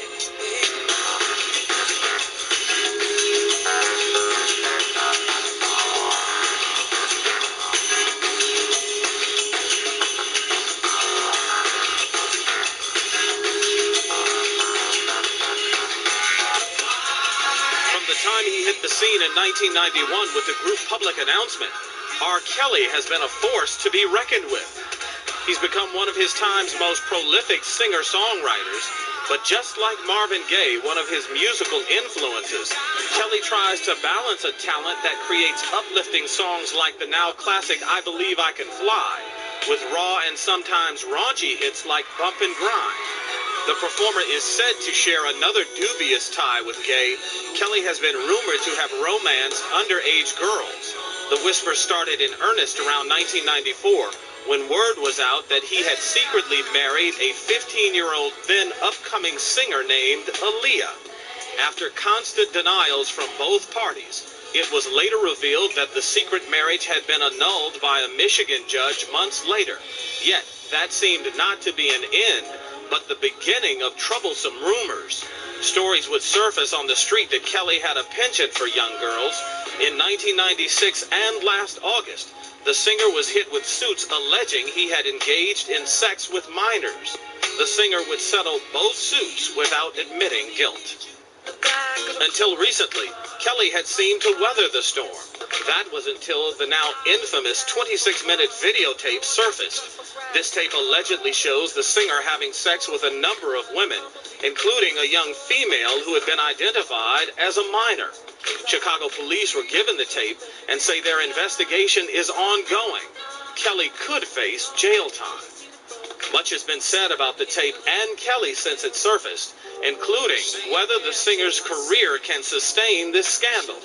D: From the time he hit the scene in 1991 with the group Public Announcement, R. Kelly has been a force to be reckoned with. He's become one of his time's most prolific singer-songwriters, but just like Marvin Gaye, one of his musical influences, Kelly tries to balance a talent that creates uplifting songs like the now classic I Believe I Can Fly, with raw and sometimes raunchy hits like Bump and Grind. The performer is said to share another dubious tie with Gaye. Kelly has been rumored to have romanced underage girls. The whisper started in earnest around 1994, when word was out that he had secretly married a 15-year-old then upcoming singer named Aaliyah. After constant denials from both parties, it was later revealed that the secret marriage had been annulled by a Michigan judge months later. Yet, that seemed not to be an end, but the beginning of troublesome rumors. Stories would surface on the street that Kelly had a penchant for young girls. In 1996 and last August, the singer was hit with suits alleging he had engaged in sex with minors. The singer would settle both suits without admitting guilt. Until recently, Kelly had seemed to weather the storm. That was until the now infamous 26-minute videotape surfaced. This tape allegedly shows the singer having sex with a number of women, including a young female who had been identified as a minor. Chicago police were given the tape and say their investigation is ongoing. Kelly could face jail time. Much has been said about the tape and Kelly since it surfaced, including whether the singer's career can sustain this scandal.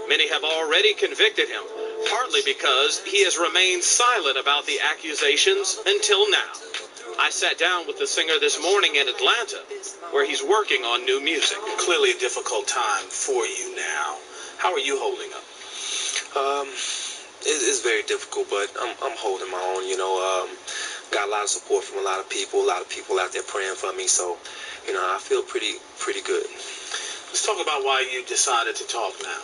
D: Many have already convicted him, partly because he has remained silent about the accusations until now. I sat down with the singer this morning in Atlanta, where he's working on new music. Clearly a difficult time for you now. How are you holding up?
E: It's very difficult, but I'm holding my own, got a lot of support from a lot of people out there praying for me, so, I feel pretty good.
D: Let's talk about why you decided to talk now.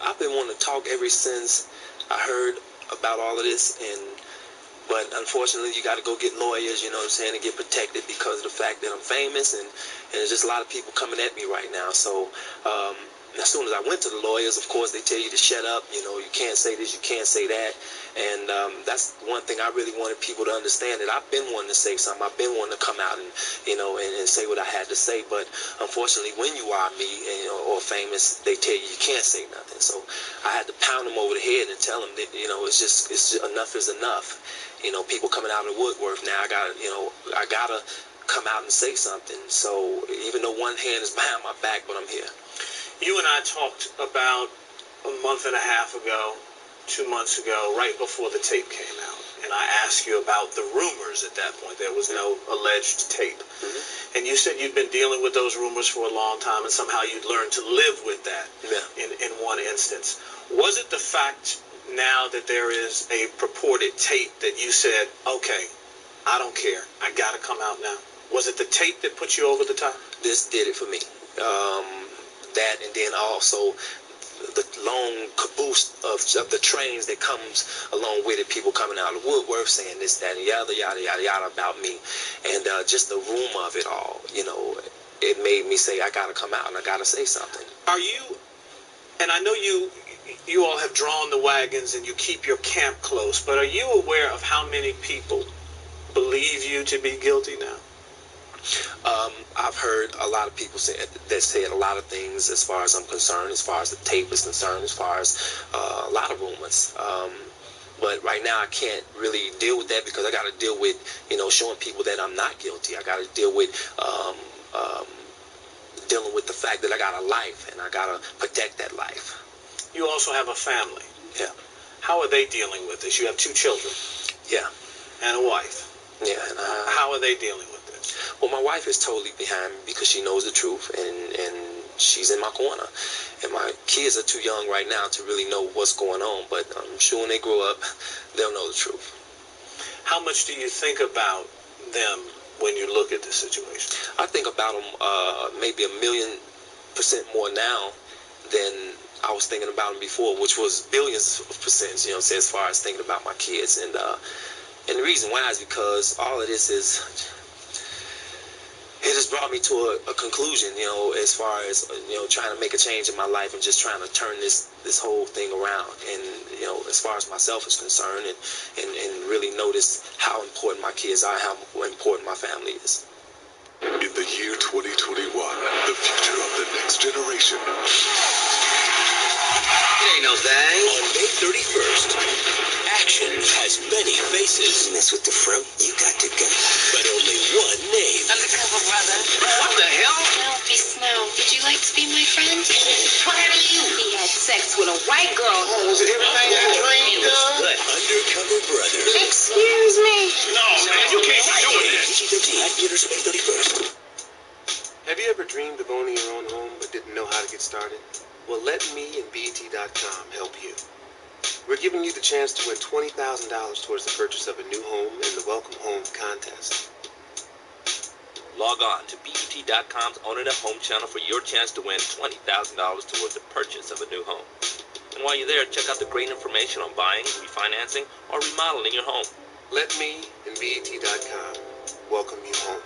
E: I've been wanting to talk ever since I heard about all of this, but unfortunately you got to go get lawyers, you know what I'm saying, to get protected because of the fact that I'm famous, and there's just a lot of people coming at me right now. So as soon as I went to the lawyers, of course, they tell you to shut up, you can't say this, you can't say that. And that's one thing I really wanted people to understand, that I've been wanting to say something. I've been wanting to come out and, and say what I had to say. But unfortunately, when you are me, or famous, they tell you can't say nothing. So I had to pound them over the head and tell them that, it's just enough is enough. People coming out of the woodwork now. I gotta come out and say something. So even though one hand is behind my back, but I'm here.
D: You and I talked about a month and a half ago, 2 months ago, right before the tape came out. And I asked you about the rumors at that point. There was no alleged tape. Mm-hmm. And you said you'd been dealing with those rumors for a long time, and somehow you'd learned to live with that in one instance. Was it the fact now that there is a purported tape that you said, okay, I don't care, I got to come out now? Was it the tape that put you over the top?
E: This did it for me. That, and then also the long caboose of the trains that comes along with it, people coming out of the woodwork saying this, that, and yada, yada, yada, yada about me. And just the rumor of it all, it made me say, I got to come out and I got to say something.
D: Are you, and I know you all have drawn the wagons and you keep your camp close, but are you aware of how many people believe you to be guilty now?
E: I've heard a lot of people said a lot of things as far as I'm concerned, as far as the tape is concerned, as far as a lot of rumors. But right now I can't really deal with that because I got to deal with, showing people that I'm not guilty. I got to deal with dealing with the fact that I got a life and I got to protect that life.
D: You also have a family.
E: Yeah.
D: How are they dealing with this? You have 2 children.
E: Yeah.
D: And a wife.
E: Yeah. And
D: how are they dealing with this?
E: Well, my wife is totally behind me because she knows the truth, and she's in my corner. And my kids are too young right now to really know what's going on, but I'm sure when they grow up, they'll know the truth.
D: How much do you think about them when you look at this situation?
E: I think about them maybe 1,000,000% more now than I was thinking about them before, which was billions of percent, as far as thinking about my kids. And the reason why is because all of this it has brought me to a conclusion, as far as, trying to make a change in my life and just trying to turn this whole thing around. And, as far as myself is concerned, and really notice how important my kids are, how important my family is.
F: In the year 2021, the future of the next generation.
G: It ain't no thing. On May 31st, action has many faces.
C: Mess with the fruit, you got to go.
G: But only one name.
B: Undercover brother.
G: What the hell?
H: Penelope Snow, would you like to be my friend?
B: What are you? He had sex with a white girl.
C: Oh, was it everything you dreamed of?
G: Good. Undercover brother.
H: Excuse me.
G: No, man, you can't be doing this.
C: PG-13 at theaters May 31st.
I: Have you ever dreamed of owning your own home but didn't know how to get started? Well, let me and BET.com help you. We're giving you the chance to win $20,000 towards the purchase of a new home in the Welcome Home contest.
G: Log on to BET.com's Own It Up Home channel for your chance to win $20,000 towards the purchase of a new home. And while you're there, check out the great information on buying, refinancing, or remodeling your home.
I: Let me and BET.com welcome you home.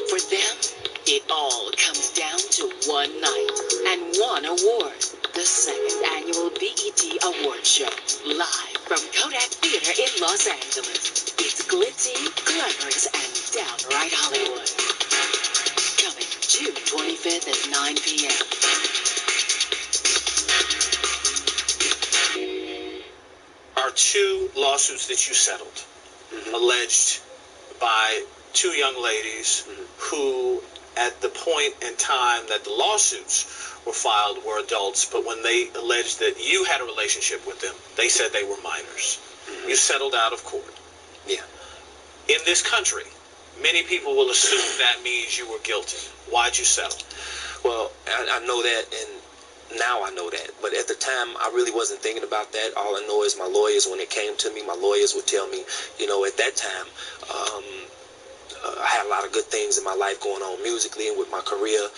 J: For them, it all comes down to one night and one award. The second annual BET Award Show, live from Kodak Theater in Los Angeles. It's glitzy, glamorous, and downright Hollywood. Coming June 25th at 9 p.m.
D: Are two lawsuits that you settled alleged by two young ladies who, at the point in time that the lawsuits were filed, were adults, but when they alleged that you had a relationship with them, they said they were minors. You settled out of court.
E: Yeah.
D: In this country, many people will assume that means you were guilty. Why'd you settle?
E: Well, I know that, and now I know that. But at the time, I really wasn't thinking about that. All I know is my lawyers, when it came to me, my lawyers would tell me, at that time, I had a lot of good things in my life going on musically and with my career.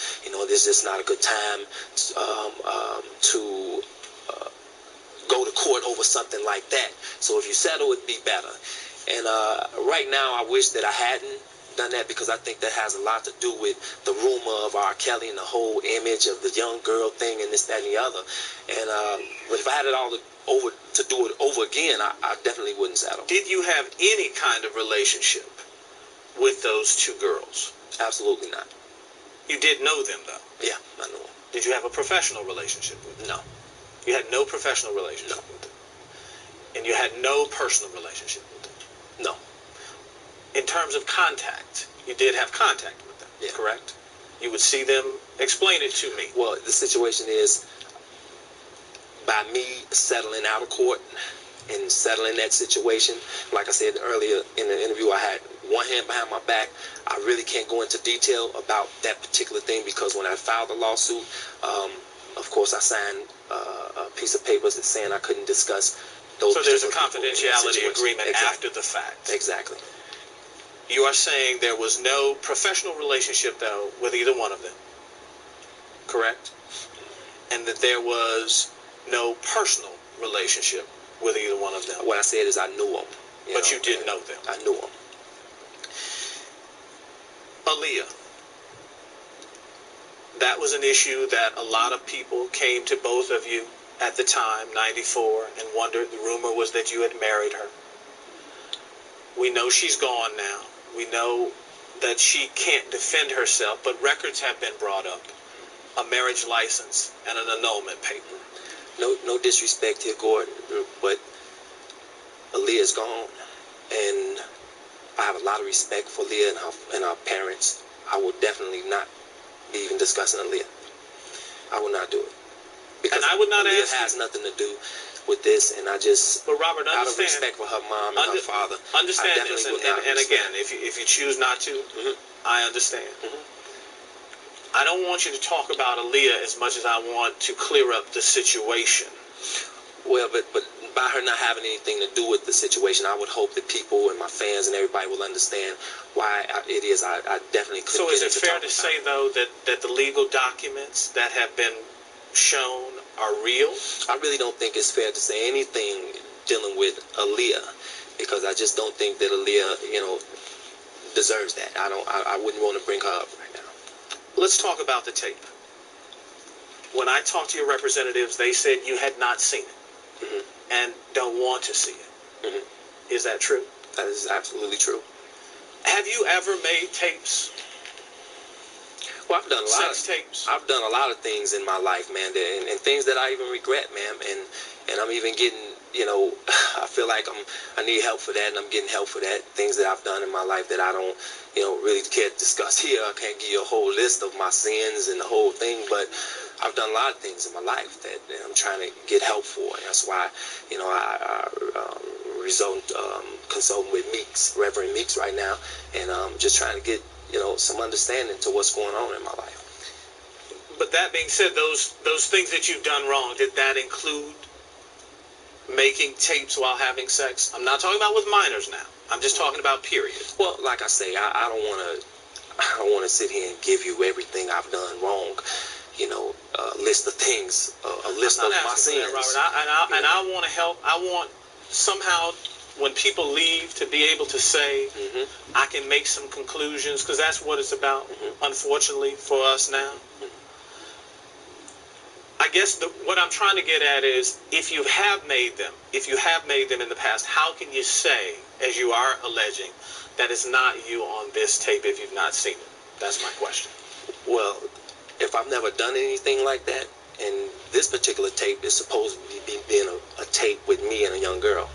E: This is just not a good time to go to court over something like that. So if you settle, it'd be better. And right now, I wish that I hadn't done that, because I think that has a lot to do with the rumor of R. Kelly and the whole image of the young girl thing and this, that, and the other. And but if I had it all to do it over again, I definitely wouldn't settle.
D: Did you have any kind of relationship with those two girls?
E: Absolutely not.
D: You did know them, though?
E: Yeah, I know them.
D: Did you have a professional relationship with them?
E: No.
D: You had no professional relationship with them? And you had no personal relationship with them?
E: No.
D: In terms of contact, you did have contact with them, correct? You would see them. Explain it to me.
E: Well, the situation is, by me settling out of court and settling that situation, like I said earlier in the interview, I had one hand behind my back. I really can't go into detail about that particular thing, because when I filed the lawsuit, of course, I signed a piece of paper saying I couldn't discuss those.
D: So there's a confidentiality agreement after the fact.
E: Exactly.
D: You are saying there was no professional relationship, though, with either one of them, correct? And that there was no personal relationship with either one of them.
E: What I said is I knew them.
D: But you did know them.
E: I knew them.
D: Aaliyah, that was an issue that a lot of people came to both of you at the time, 94, and wondered. The rumor was that you had married her. We know she's gone now. We know that she can't defend herself, but records have been brought up. A marriage license and an annulment paper.
E: No disrespect here, Gordon, but Aaliyah's gone, and I have a lot of respect for Aaliyah and her parents. I will definitely not be even discussing Aaliyah. I will not do it. Because
D: and I would not
E: Aaliyah
D: ask
E: has nothing to do with this, and I just,
D: but Robert,
E: out of respect for her mom and her father,
D: understand
E: I
D: this,
E: definitely
D: and again, if you choose not to, I understand. I don't want you to talk about Aaliyah as much as I want to clear up the situation.
E: Well, but by her not having anything to do with the situation, I would hope that people and my fans and everybody will understand why it is I definitely couldn't.
D: So is it fair to say, though, that the legal documents that have been shown are real?
E: I really don't think it's fair to say anything dealing with Aaliyah, because I just don't think that Aaliyah, deserves that. I wouldn't want to bring her up right now.
D: Let's talk about the tape. When I talked to your representatives, they said you had not seen it and don't want to see it. Is that true?
E: That is absolutely true.
D: Have you ever made tapes?
E: Well, I've done a lot
D: sex tapes.
E: I've done a lot of things in my life, man, and things that I even regret, man, and I'm even getting, I feel like I need help for that, and I'm getting help for that. Things that I've done in my life that I don't, really care to discuss here. I can't give you a whole list of my sins and the whole thing, but I've done a lot of things in my life that I'm trying to get help for, and that's why, I consulting with Meeks, Reverend Meeks right now, and just trying to get some understanding to what's going on in my life.
D: But that being said, those things that you've done wrong, did that include making tapes while having sex? I'm not talking about with minors now. I'm just talking about period.
E: Well, like I say, I don't want to sit here and give you everything I've done wrong. List of things, a list of my sins.
D: Robert. And I want to help. I want somehow when people leave to be able to say, I can make some conclusions, because that's what it's about, unfortunately, for us now. I guess what I'm trying to get at is, if you have made them in the past, how can you say, as you are alleging, that it's not you on this tape if you've not seen it? That's my question.
E: Well, if I've never done anything like that, and this particular tape is supposed to be being a tape with me and a young girl,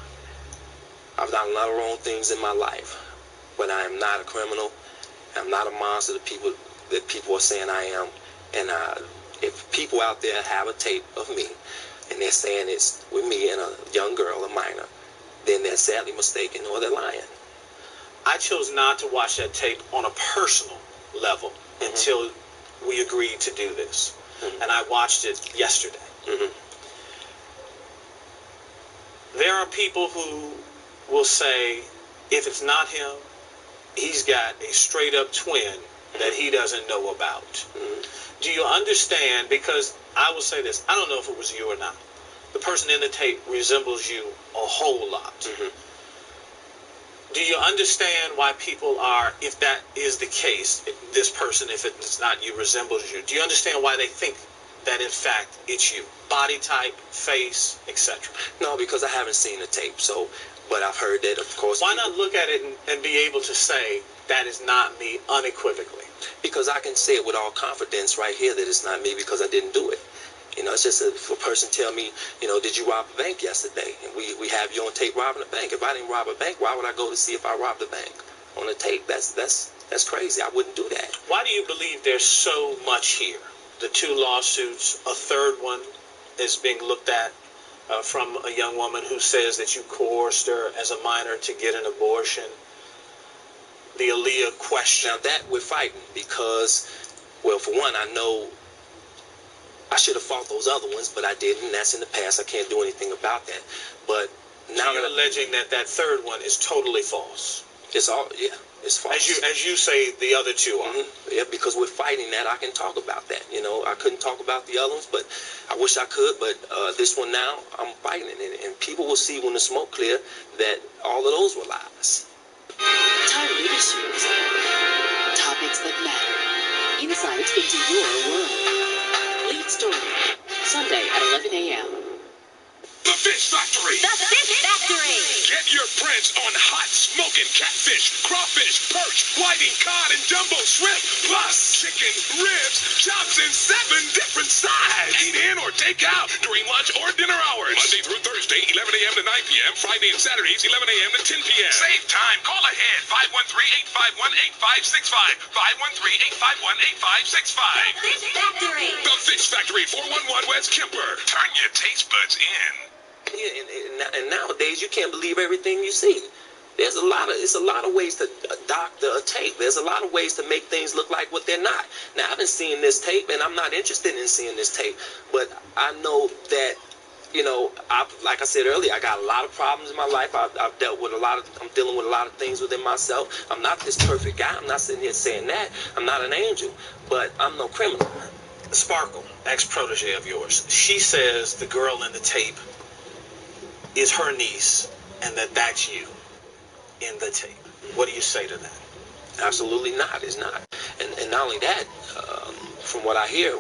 E: I've done a lot of wrong things in my life, but I am not a criminal. I'm not a monster that people are saying I am. And if people out there have a tape of me and they're saying it's with me and a young girl, a minor, then they're sadly mistaken or they're lying.
D: I chose not to watch that tape on a personal level until we agreed to do this. And I watched it yesterday. There are people who will say, if it's not him, he's got a straight up twin that he doesn't know about. Do you understand? Because I will say this, I don't know if it was you or not. The person in the tape resembles you a whole lot. Do you understand why people are, if that is the case, if this person, if it's not you, resembles you, do you understand why they think that in fact it's you? Body type, face, etc.
E: No, because I haven't seen the tape, but I've heard that, of course.
D: Why not look at it and be able to say, that is not me unequivocally?
E: Because I can say it with all confidence right here that it's not me, because I didn't do it. It's just if a person tell me, did you rob a bank yesterday? And we have you on tape robbing a bank. If I didn't rob a bank, why would I go to see if I robbed a bank on the tape? That's crazy. I wouldn't do that.
D: Why do you believe there's so much here? The 2 lawsuits, a third one is being looked at from a young woman who says that you coerced her as a minor to get an abortion. The Aaliyah question.
E: Now that we're fighting because, well, for one, I know I should have fought those other ones, but I didn't. That's in the past. I can't do anything about that. But now
D: you're alleging that third one is totally false.
E: It's false.
D: As you say, the other 2 are.
E: Yeah, because we're fighting that. I can talk about that. I couldn't talk about the other ones, but I wish I could. But this one now, I'm fighting it, and people will see when the smoke clear that all of those were lies.
J: Timely issues, topics that matter, insight into your world. Lead story, Sunday at 11 a.m.
F: The Fish Factory!
H: The Fish Factory!
F: Get your prints on hot smoking catfish, crawfish, perch, whiting, cod, and jumbo shrimp, plus chicken, ribs, chops in 7 different sides. Eat in or take out during lunch or dinner hours. Monday through Thursday, 11 a.m. to 9 p.m. Friday and Saturdays, 11 a.m. to 10 p.m. Save time. Call ahead. 513-851-8565. 513-851-8565.
H: The Fish Factory!
F: The Fish Factory, 411 West Kemper. Turn your taste buds in.
E: And nowadays you can't believe everything you see. It's a lot of ways to doctor a tape. There's a lot of ways to make things look like what they're not. Now, I haven't seen this tape, and I'm not interested in seeing this tape. But I know that, like I said earlier, I got a lot of problems in my life. I've dealt with I'm dealing with a lot of things within myself. I'm not this perfect guy. I'm not sitting here saying that. I'm not an angel, but I'm no criminal.
D: Sparkle, ex-protege of yours, she says the girl in the tape is her niece, and that's you in the tape. What do you say to that?
E: Absolutely not. It's not. And not only that, from what I hear,